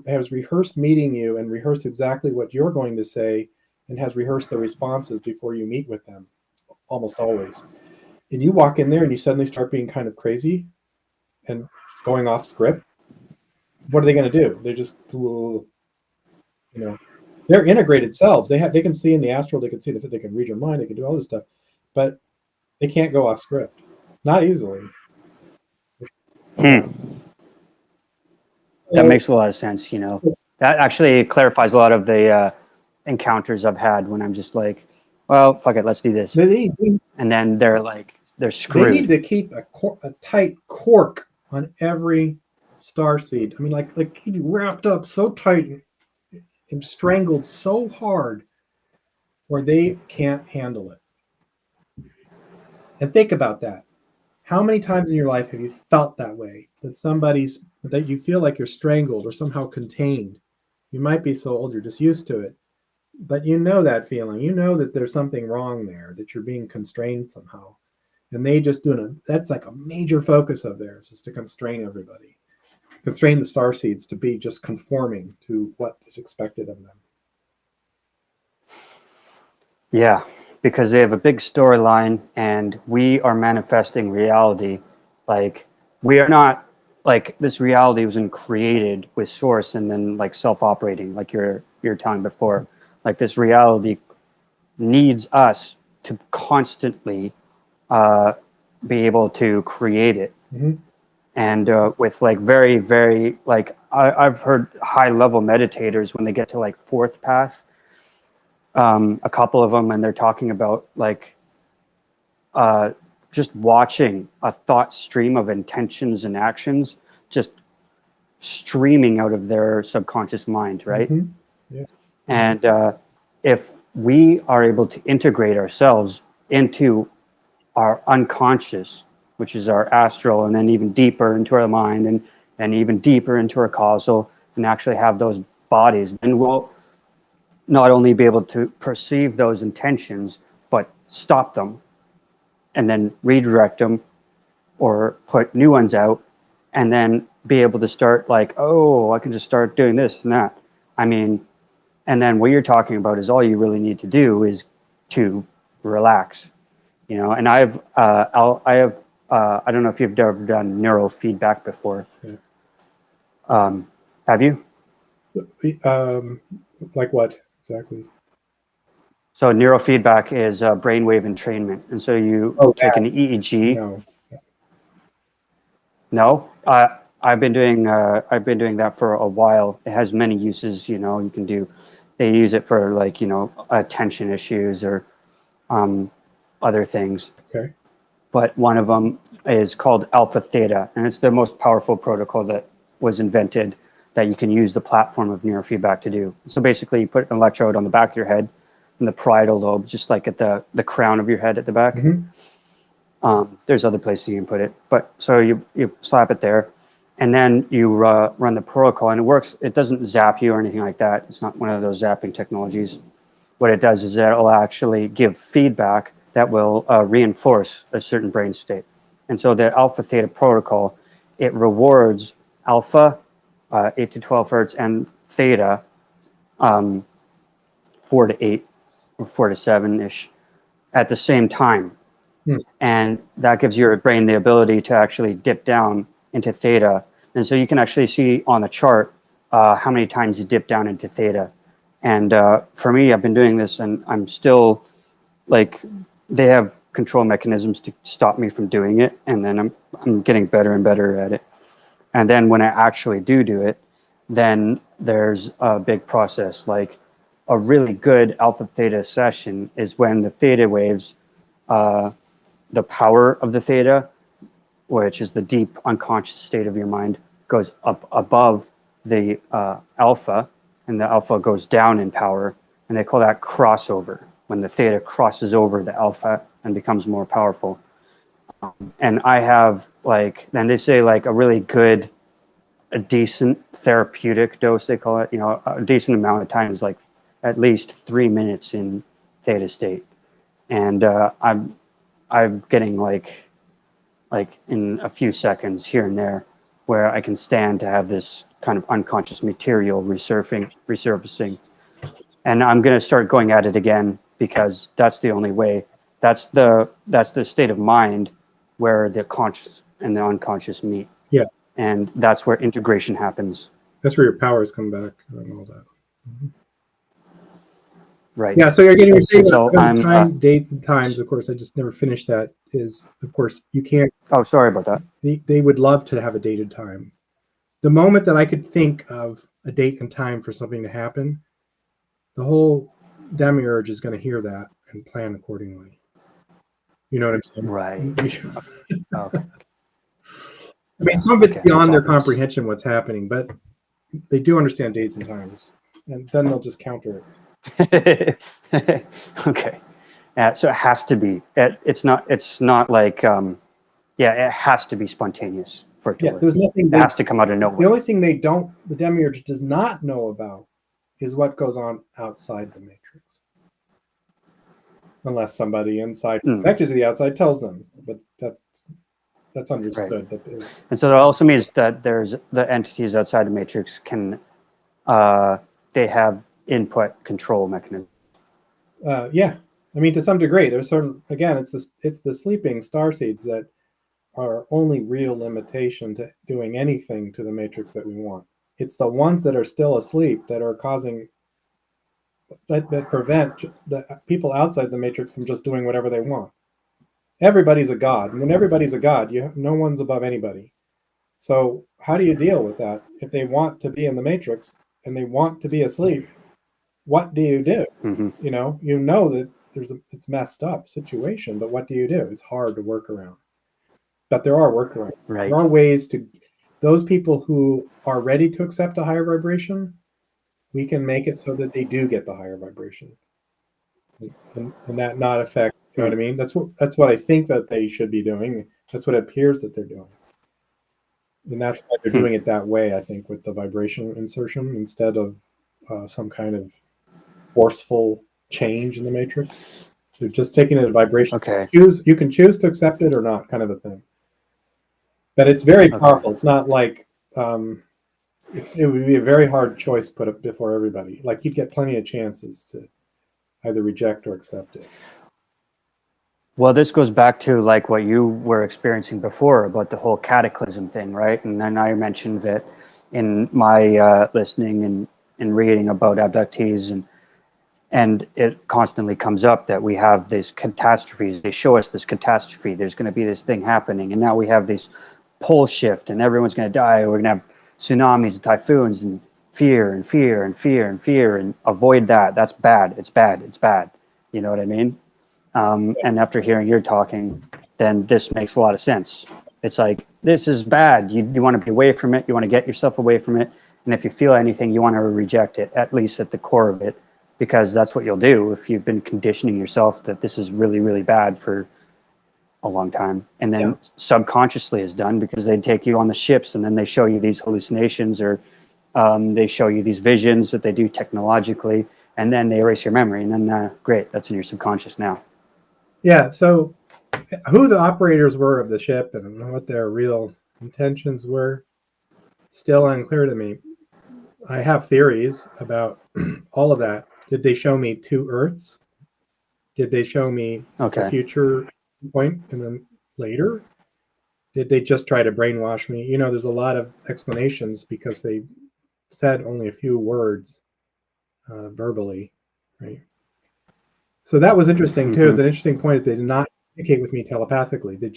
has rehearsed meeting you and rehearsed exactly what you're going to say, and has rehearsed the responses before you meet with them, almost always. And you walk in there and you suddenly start being kind of crazy and going off script. What are they going to do? They're just, you know, they're integrated selves. They can see in the astral, they can read your mind, they can do all this stuff, but they can't go off script. Not easily. That makes a lot of sense, you know. That actually clarifies a lot of the encounters I've had when I'm just like, well, fuck it, let's do this. And then they're screwed. They need to keep a tight cork on every starseed. I mean, like keep wrapped up so tight and strangled so hard where they can't handle it. And think about that. How many times in your life have you felt that way? That you feel like you're strangled or somehow contained. You might be so old, you're just used to it. But you know that feeling. You know that there's something wrong there, that you're being constrained somehow. And they just that's like a major focus of theirs, is to constrain everybody. Constrain the starseeds to be just conforming to what is expected of them. Yeah, because they have a big storyline, and we are manifesting reality. Like, we are not, like, this reality wasn't created with source and then like self-operating, like you're telling before. Like, this reality needs us to constantly be able to create it. Mm-hmm. And with like very, very, like, I've heard high level meditators, when they get to like fourth path, a couple of them, and they're talking about like just watching a thought stream of intentions and actions just streaming out of their subconscious mind, right? Mm-hmm. Yeah. And if we are able to integrate ourselves into our unconscious, which is our astral, and then even deeper into our mind, and even deeper into our causal, and actually have those bodies, then we'll not only be able to perceive those intentions, but stop them and then redirect them or put new ones out, and then be able to start like, oh, I can just start doing this and that. I mean, and then what you're talking about is all you really need to do is to relax, you know. And I don't know if you've ever done neurofeedback before. Yeah. Have you? Like what exactly? So neurofeedback is brainwave entrainment, and so you take an EEG. No. No, I've been doing that for a while. It has many uses. You know, you can do. They use it for like, you know, attention issues or other things. Okay. But one of them is called alpha theta, and it's the most powerful protocol that was invented that you can use the platform of neurofeedback to do. So basically, you put an electrode on the back of your head, in the parietal lobe, just like at the crown of your head at the back. Mm-hmm. There's other places you can put it, but so you slap it there, and then you run the protocol, and it works. It doesn't zap you or anything like that. It's not one of those zapping technologies. What it does is that it will actually give feedback that will reinforce a certain brain state. And so the alpha theta protocol, it rewards alpha, 8 to 12 hertz, and theta, 4 to 8 or 4 to 7-ish at the same time. And that gives your brain the ability to actually dip down into theta. And so you can actually see on the chart how many times you dip down into theta. And for me, I've been doing this, and I'm still like, they have control mechanisms to stop me from doing it. And then I'm getting better and better at it. And then when I actually do it, then there's a big process. Like, a really good alpha theta session is when the theta waves, the power of the theta, which is the deep unconscious state of your mind, goes up above the alpha, and the alpha goes down in power, and they call that crossover, when the theta crosses over the alpha and becomes more powerful. And I have, like, then they say like a really good, a decent therapeutic dose, they call it, you know, a decent amount of time is like at least 3 minutes in theta state. And I'm getting like in a few seconds here and there, where I can stand to have this kind of unconscious material resurfacing. And I'm going to start going at it again, because that's the only way. That's the state of mind where the conscious and the unconscious meet. Yeah. And that's where integration happens. That's where your powers come back and all that. Mm-hmm. Right. Yeah, so you're saying so about dates and times. Of course, I just never finished that. Is, of course, you can't. Oh, sorry about that. They would love to have a dated time. The moment that I could think of a date and time for something to happen, the whole demiurge is going to hear that and plan accordingly. You know what I'm saying? Right. Okay. I mean, some of it's beyond their comprehension what's happening, but they do understand dates and times, and then they'll just counter it. Okay. So it has to be. It's not like it has to be spontaneous for it to work. There's nothing. It has to come out of nowhere. The only thing the demiurge does not know about is what goes on outside the matrix, unless somebody inside connected to the outside tells them. But that's understood. Right. That and so that also means that there's the entities outside the matrix can they have input control mechanisms. Yeah, I mean, to some degree, there's certain, again, it's the sleeping starseeds that are only real limitation to doing anything to the matrix that we want. It's the ones that are still asleep that are causing, that prevent the people outside the matrix from just doing whatever they want. Everybody's a god. And when everybody's a god, no one's above anybody. So how do you deal with that? If they want to be in the matrix and they want to be asleep, what do you do? You know that it's messed up situation, but what do you do? It's hard to work around. But there are workarounds. Right. There are ways to, those people who are ready to accept a higher vibration, we can make it so that they do get the higher vibration. And that not affect, you know what I mean? That's what I think that they should be doing. That's what it appears that they're doing. And that's why they're doing it that way, I think, with the vibration insertion instead of some kind of forceful change in the matrix. They're just taking a vibration. Okay. You can choose to accept it or not, kind of a thing. But it's very powerful. It's not like it would be a very hard choice put up before everybody. Like you'd get plenty of chances to either reject or accept it. Well, this goes back to like what you were experiencing before about the whole cataclysm thing, right? And then I mentioned that in my listening and reading about abductees, and it constantly comes up that we have these catastrophes. They show us this catastrophe. There's going to be this thing happening, and now we have this pole shift, and everyone's going to die. We're going to have tsunamis and typhoons and fear and fear and fear and fear, and avoid that. That's bad. It's bad. It's bad. You know what I mean? And after hearing your talking, then this makes a lot of sense. It's like, this is bad. You want to be away from it. You want to get yourself away from it. And if you feel anything, you want to reject it, at least at the core of it, because that's what you'll do if you've been conditioning yourself that this is really, really bad for a long time. And then subconsciously is done because they take you on the ships and then they show you these hallucinations or they show you these visions that they do technologically, and then they erase your memory. And then, great, that's in your subconscious now. Yeah, so who the operators were of the ship and what their real intentions were, still unclear to me. I have theories about all of that. Did they show me 2 Earths? Did they show me a future point and then later? Did they just try to brainwash me? You know, there's a lot of explanations because they said only a few words verbally, right? So that was interesting too. It's an interesting point. They did not communicate with me telepathically. They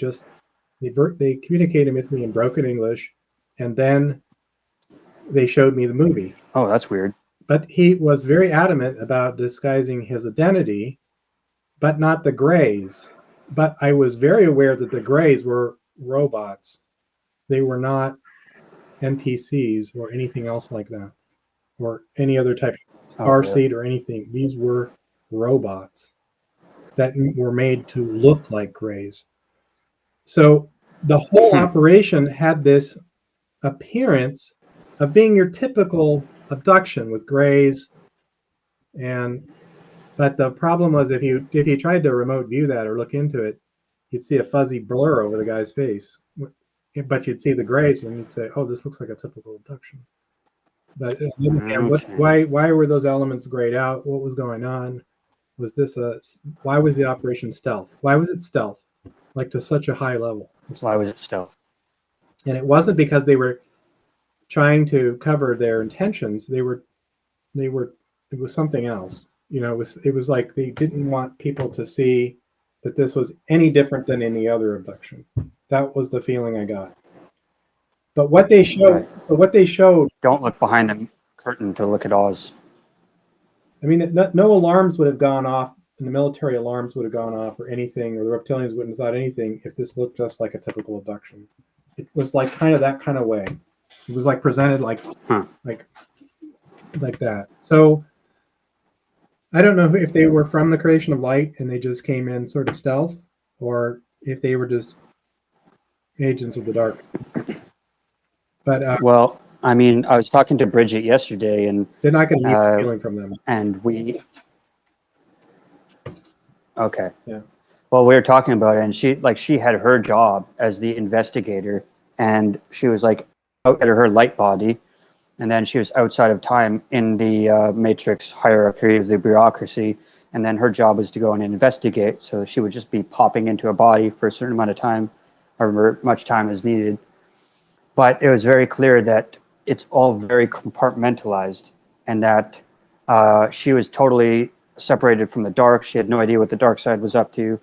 communicated with me in broken English, and then they showed me the movie. Oh, that's weird. But he was very adamant about disguising his identity, but not the Greys. But I was very aware that the Greys were robots. They were not NPCs or anything else like that, or any other type of starseed or anything. These were robots that were made to look like Greys. So the whole operation had this appearance of being your typical abduction with Greys, but the problem was if you tried to remote view that or look into it, you'd see a fuzzy blur over the guy's face, but you'd see the Greys and you'd say, "Oh, this looks like a typical abduction." But why were those elements grayed out? What was going on? Was this why was the operation stealth? Why was it stealth, like to such a high level? Why was it stealth? And it wasn't because they were trying to cover their intentions. It was something else. You know, it was like they didn't want people to see that this was any different than any other abduction. That was the feeling I got. But what they showed, Don't look behind the curtain to look at Oz. I mean, no alarms would have gone off, and the military alarms would have gone off or anything, or the reptilians wouldn't have thought anything if this looked just like a typical abduction. It was like kind of that kind of way. It was like presented like that. So I don't know if they were from the creation of light and they just came in sort of stealth, or if they were just agents of the dark. But Well, I mean, I was talking to Bridget yesterday, and they're not going to get a feeling from them. and we okay. Yeah. Well, we were talking about it, and she had her job as the investigator, and she was like out at her light body, and then she was outside of time in the matrix hierarchy of the bureaucracy, and then her job was to go and investigate. So she would just be popping into a body for a certain amount of time, or much time as needed. But it was very clear that it's all very compartmentalized, and that she was totally separated from the dark. She had no idea what the dark side was up to.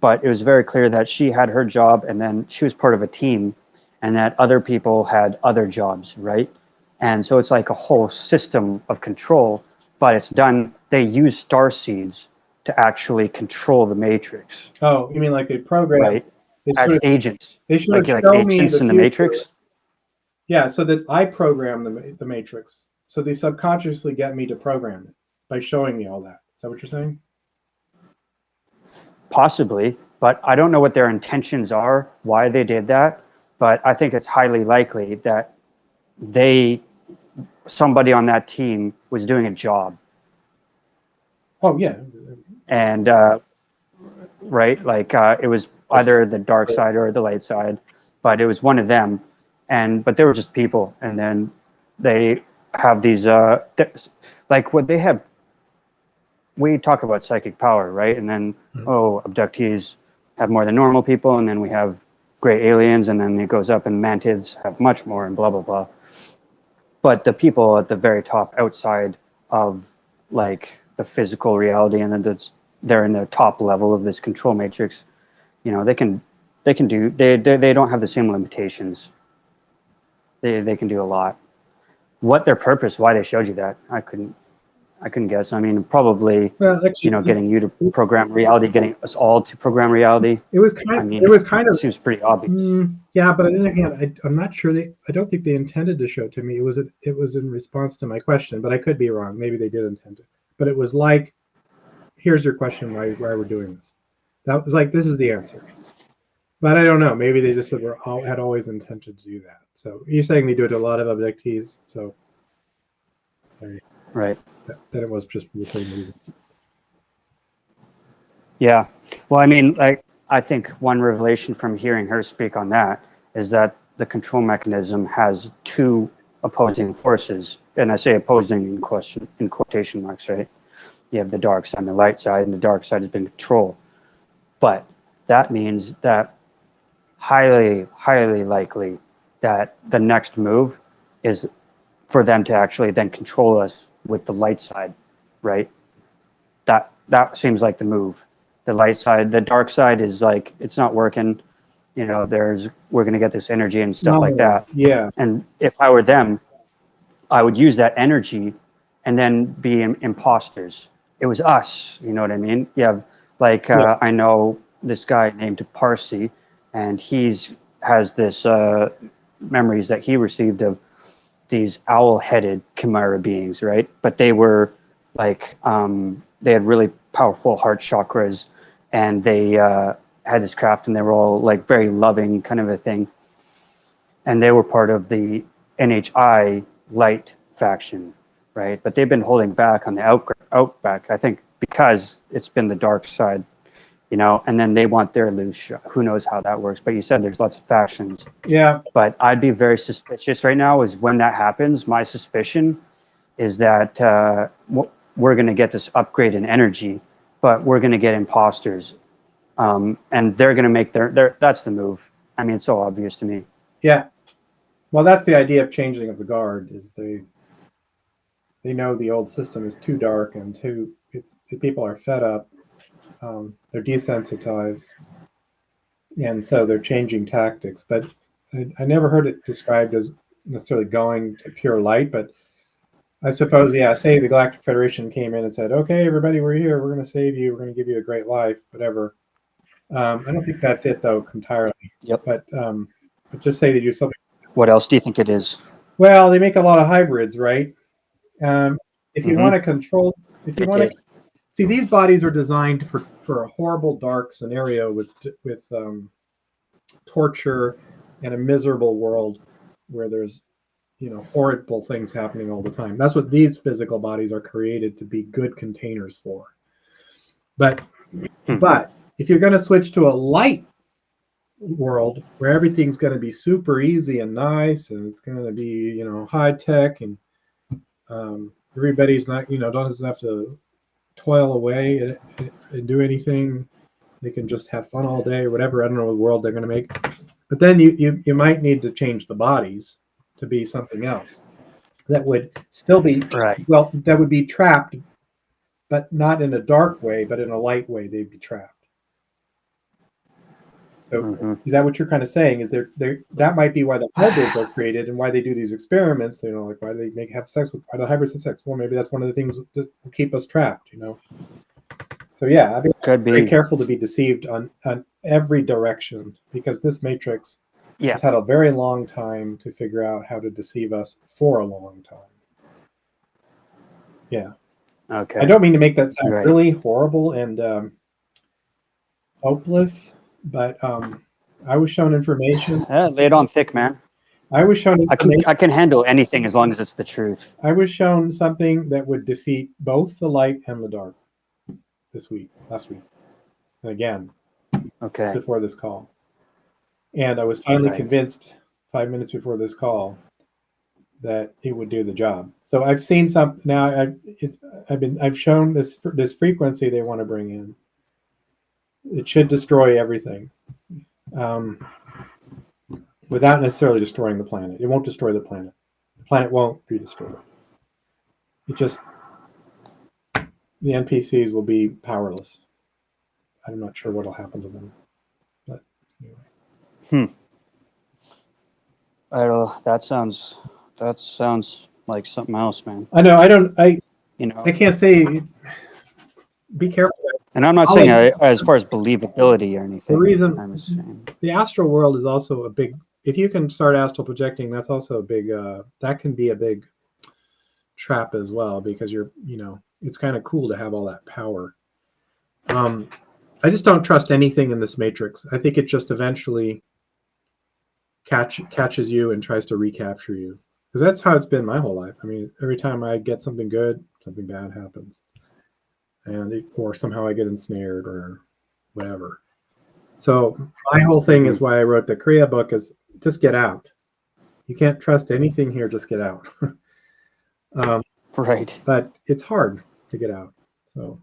But it was very clear that she had her job, and then she was part of a team, and that other people had other jobs, right? And so it's like a whole system of control, but it's done, they use starseeds to actually control the matrix. Oh, you mean like a program? Right? As agents. They should like agents in the matrix. Yeah, so that I program the matrix. So they subconsciously get me to program it by showing me all that. Is that what you're saying? Possibly, but I don't know what their intentions are, why they did that. But I think it's highly likely that somebody on that team was doing a job. Oh, yeah. And right, like it was either the dark side or the light side, but it was one of them. But they were just people, and then they have these like what they have. We talk about psychic power, right? And then abductees have more than normal people, and then we have gray aliens, and then it goes up, and mantids have much more, and blah blah blah. But the people at the very top, outside of like the physical reality, and then they're in the top level of this control matrix. You know, they don't have the same limitations. They can do a lot. What their purpose, why they showed you that, I couldn't guess. I mean, probably, actually, getting you to program reality, getting us all to program reality. It was kind of seems pretty obvious. Yeah, but on the other hand, I'm not sure I don't think they intended to show it to me. It was in response to my question, but I could be wrong. Maybe they did intend it. But it was like, here's your question, why we're doing this. That was like, this is the answer. But I don't know. Maybe they just had always intended to do that. So you're saying they do it to a lot of abductees. So right. Then it was just for the same reasons. Yeah. Well, I mean, like, I think one revelation from hearing her speak on that is that the control mechanism has two opposing forces. And I say opposing in quotation marks, right? You have the dark side and the light side, and the dark side has been control. But that means that highly, highly likely that the next move is for them to actually then control us with the light side, right? That seems like the move. The light side, the dark side is like, it's not working. You know, we're going to get this energy and stuff like that. Yeah. And if I were them, I would use that energy and then be imposters. It was us, you know what I mean? Yeah, like I know this guy named 𝗓𝗁, and has this memories that he received of these owl-headed chimera beings, right? But they were like, they had really powerful heart chakras, and they had this craft, and they were all like very loving kind of a thing. And they were part of the NHI light faction, right? But they've been holding back on the outback, I think, because it's been the dark side, you know, and then they want their loose. Who knows how that works? But you said there's lots of factions. Yeah. But I'd be very suspicious right now is when that happens. My suspicion is that we're going to get this upgrade in energy, but we're going to get imposters. And they're going to make that's the move. I mean, it's so obvious to me. Yeah. Well, that's the idea of changing of the guard, is they know the old system is too dark and people are fed up. They're desensitized, and so they're changing tactics. But I never heard it described as necessarily going to pure light. But I suppose, yeah, say the Galactic Federation came in and said, okay, everybody, we're here. We're going to save you. We're going to give you a great life, whatever. I don't think that's it, though, entirely. Yep. But just say they do something. What else do you think it is? Well, they make a lot of hybrids, right? If you want to control, if you want to see, these bodies are designed for a horrible, dark scenario with torture and a miserable world where there's, you know, horrible things happening all the time. That's what these physical bodies are created to be good containers for. But if you're going to switch to a light world where everything's going to be super easy and nice, and it's going to be, you know, high tech, and everybody's not, you know, doesn't have to toil away and do anything. They can just have fun all day or whatever. I don't know what world they're going to make. But then you might need to change the bodies to be something else that would still be well, that would be trapped, but not in a dark way, but in a light way. They'd be trapped. So is that what you're kind of saying? Is that might be why the hybrids are created and why they do these experiments? You know, like why they have sex with, why the hybrids have sex? Well, maybe that's one of the things that will keep us trapped. You know. So yeah, I mean, could be very careful to be deceived on every direction, because this matrix has had a very long time to figure out how to deceive us for a long time. Yeah. Okay. I don't mean to make that sound really horrible and hopeless, but I was shown information. Lay it on thick, man. I was shown information. I can handle anything as long as it's the truth. I was shown something that would defeat both the light and the dark last week, and again, before this call. And I was finally convinced 5 minutes before this call that it would do the job. So I've seen some now. I've shown this frequency they want to bring in. It should destroy everything, without necessarily destroying the planet. It won't destroy the planet. The planet won't be destroyed. It just, the NPCs will be powerless. I'm not sure what'll happen to them, but anyway. That sounds like something else, man. I know. I can't say. Be careful. And I'm not saying as far as believability or anything. The reason the astral world is also a big. If you can start astral projecting, that's also a big. That can be a big trap as well, because it's kind of cool to have all that power. I just don't trust anything in this matrix. I think it just eventually catches you and tries to recapture you, because that's how it's been my whole life. I mean, every time I get something good, something bad happens, or somehow I get ensnared or whatever. So my whole thing is why I wrote the Kriya book is just get out. You can't trust anything here. Just get out. Right. But it's hard to get out. So.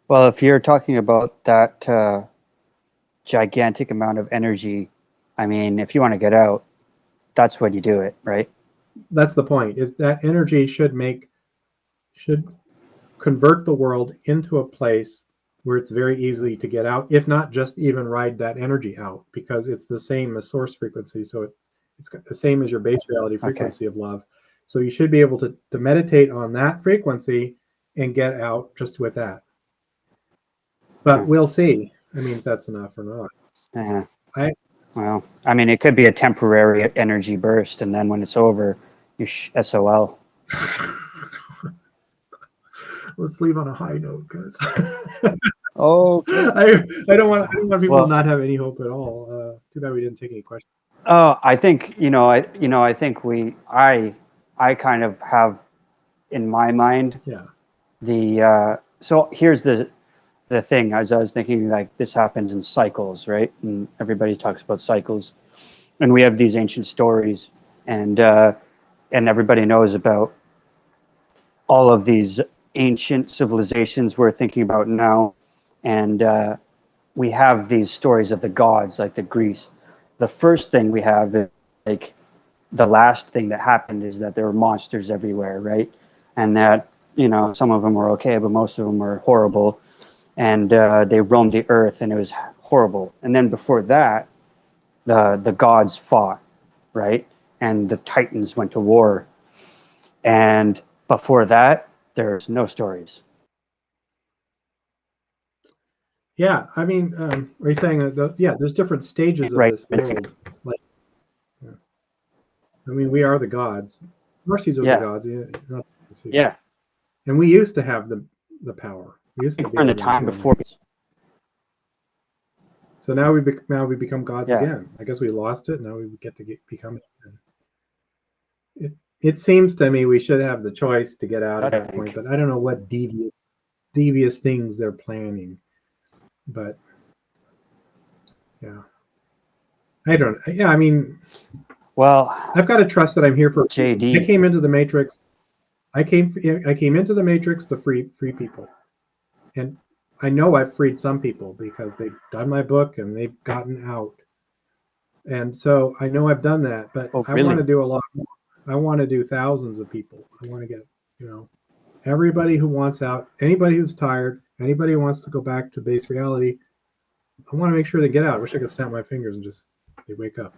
Well, if you're talking about that gigantic amount of energy, I mean, if you want to get out, that's when you do it, right? That's the point. Is that energy should convert the world into a place where it's very easy to get out, if not just even ride that energy out, because it's the same as source frequency. So it's the same as your base reality frequency of love. So you should be able to meditate on that frequency and get out just with that. But we'll see. I mean, if that's enough or not. Well, I mean, it could be a temporary energy burst, and then when it's over, you SOL. Let's leave on a high note, guys. Oh, I don't want people to not have any hope at all. Too bad we didn't take any questions. I think I think I kind of have in my mind. Yeah. So here's the thing. As I was thinking, like, this happens in cycles, right? And everybody talks about cycles, and we have these ancient stories, and everybody knows about all of these ancient civilizations we're thinking about now, and we have these stories of the gods, like the Greece. The first thing we have is, like, the last thing that happened is that there were monsters everywhere, right? And that, some of them were okay, but most of them were horrible, and they roamed the earth, and it was horrible. And then before that, the gods fought, right? And the Titans went to war. And before that, there's no stories. Yeah, I mean, are you saying that? There's different stages of this world. Like, I mean, we are the gods. Mercies are the gods. Yeah. And we used to have the power. We used to be during the able to time do before. it. So now we become gods Yeah. again. I guess we lost it. Now we get to become it again. It seems to me we should have the choice to get out at that point, but I don't know what devious things they're planning. But yeah, I don't. Yeah, I mean, Well, I've got to trust that I'm here for. JD. I came into the Matrix. I came into the Matrix to free people, and I know I've freed some people because they've done my book and they've gotten out. And so I know I've done that, but I want to do a lot more. I want to do thousands of people. I want to get, everybody who wants out, anybody who's tired, anybody who wants to go back to base reality. I want to make sure they get out. I wish I could snap my fingers and just they wake up.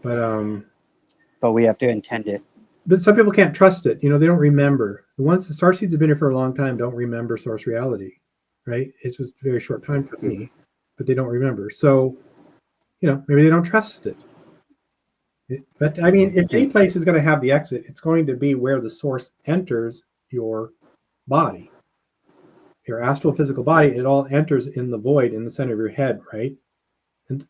But we have to intend it. But some people can't trust it. They don't remember. The ones the starseeds have been here for a long time don't remember source reality, right? It's just a very short time for me, but they don't remember. So, maybe they don't trust it. But I mean, if any place is going to have the exit, it's going to be where the source enters your body, your astral physical body. It all enters in the void in the center of your head, right? And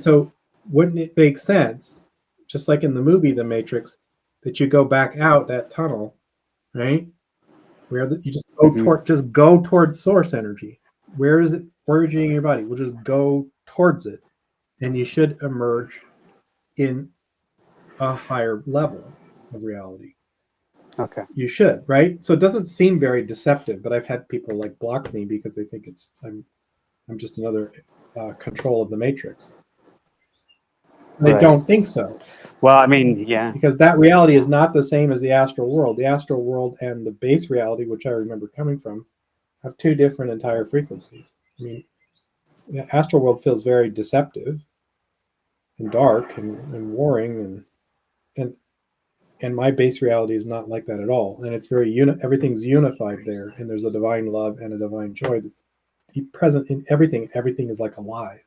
so wouldn't it make sense, just like in the movie The Matrix, that you go back out that tunnel, right? Where you just go towards source energy. Where is it originating in your body? We'll just go towards it, and you should emerge in a higher level of reality. Okay. You should, right? So it doesn't seem very deceptive, but I've had people block me because they think I'm just another control of the Matrix. They don't think so. Well, I mean, yeah. Because that reality is not the same as the astral world. The astral world and the base reality, which I remember coming from, have two different entire frequencies. I mean, the astral world feels very deceptive and dark and warring, and my base reality is not like that at all. And it's very everything's unified there, and there's a divine love and a divine joy that's present in everything. Everything is like alive.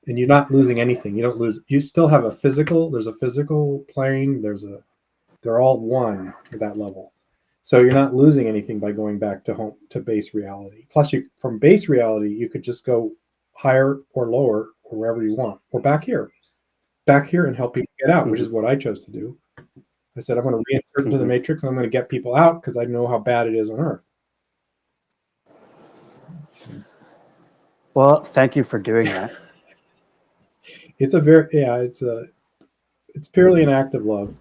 And you're not losing anything. You don't lose. You still have there's a physical plane. They're all one at that level. So you're not losing anything by going back to base reality. Plus, from base reality, you could just go higher or lower or wherever you want, or back here and help people get out, which is what I chose to do. I said, I'm going to reinsert into the Matrix, and I'm going to get people out because I know how bad it is on Earth. Well, thank you for doing that. It's purely an act of love.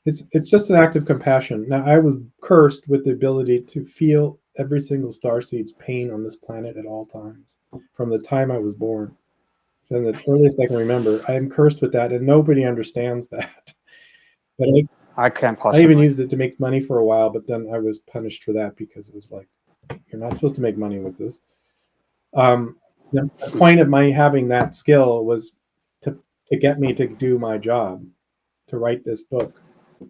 It's just an act of compassion. Now, I was cursed with the ability to feel every single starseed's pain on this planet at all times, from the time I was born. So the earliest I can remember, I am cursed with that, and nobody understands that. But I can't possibly. I even used it to make money for a while, but then I was punished for that because it was like, you're not supposed to make money with this. The point of my having that skill was to get me to do my job, to write this book,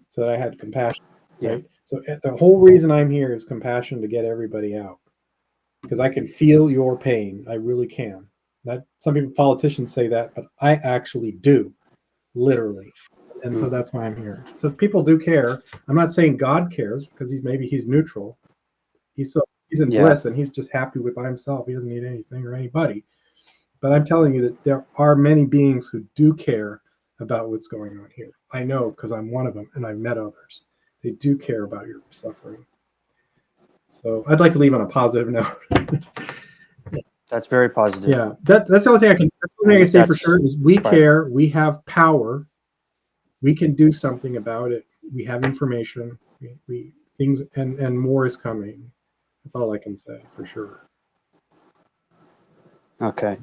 so that I had compassion. Right. So the whole reason I'm here is compassion, to get everybody out, because I can feel your pain. I really can. Some people, politicians, say that, but I actually do, literally. And so that's why I'm here. So people do care. I'm not saying God cares, because maybe he's neutral. He's in bliss, and he's just happy by himself. He doesn't need anything or anybody. But I'm telling you that there are many beings who do care about what's going on here. I know, because I'm one of them, and I've met others. They do care about your suffering. So I'd like to leave on a positive note. That's very positive. Yeah, that's the only thing I can say for sure is we care. We have power. We can do something about it. We have information. Things and more is coming. That's all I can say for sure. Okay.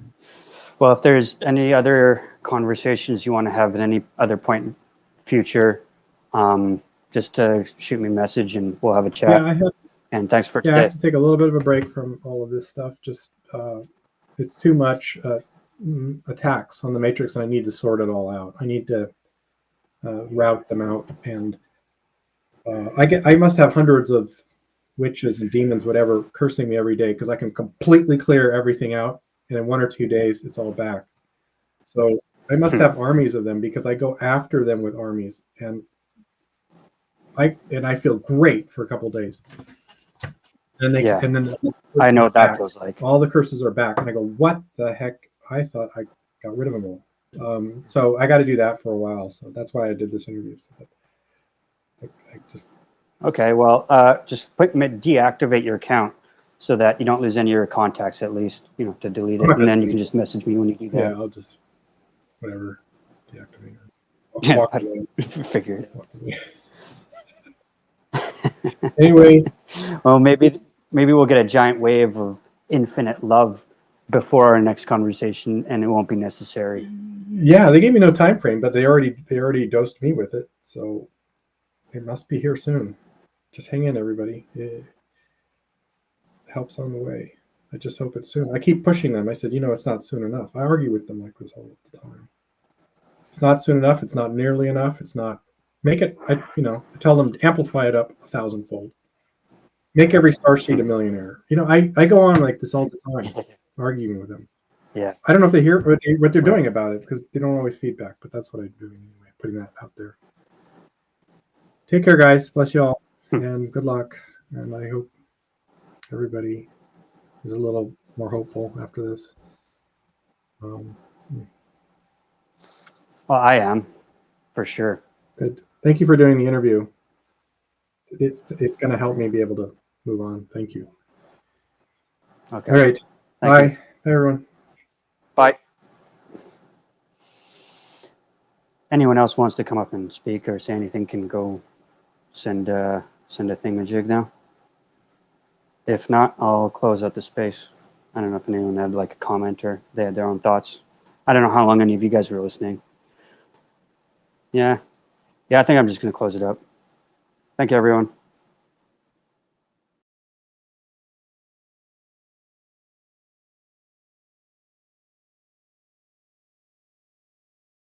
Well, if there's any other conversations you want to have at any other point in future, just shoot me a message and we'll have a chat. Yeah, I have. And thanks for today. I have to take a little bit of a break from all of this stuff. Just it's too much attacks on the Matrix, and I need to sort it all out. I need to route them out, and I must have hundreds of witches and demons, whatever, cursing me every day, because I can completely clear everything out, and in 1 or 2 days it's all back. So I must have armies of them, because I go after them with armies, and I feel great for a couple of days. And Yeah. and then I know what that back. feels like. All the curses are back, and I go, what the heck? I thought I got rid of them all. So I got to do that for a while. So that's why I did this interview. So that I just Okay, well, just deactivate your account so that you don't lose any of your contacts, at least, you know, to delete it, and then you can just message me when you do that. yeah, I'll just whatever deactivate it. Yeah, Walk away. figure it Walk away. Anyway, well, maybe we'll get a giant wave of infinite love before our next conversation, and it won't be necessary. yeah, they gave me no time frame, but they already dosed me with it, so they must be here soon. Just hang in, everybody. Help's on the way. I just hope it's soon. I keep pushing them. I said, it's not soon enough. I argue with them like this all the time. It's not soon enough. It's not nearly enough. It's not. Make it. I tell them to amplify it up 1,000-fold. Make every starseed a millionaire. I go on like this all the time, arguing with them. Yeah. I don't know if they hear what they're doing about it because they don't always feedback, but that's what I'm doing anyway, putting that out there. Take care, guys. Bless you all, and good luck. And I hope everybody is a little more hopeful after this. Well, I am, for sure. Good. Thank you for doing the interview. It's going to help me be able to move on. Thank you. Okay. All right. Bye. Bye, everyone. Bye. Anyone else wants to come up and speak or say anything can go send a thingamajig now. If not, I'll close out the space. I don't know if anyone had like a comment or they had their own thoughts. I don't know how long any of you guys were listening. Yeah, I think I'm just going to close it up. Thank you, everyone.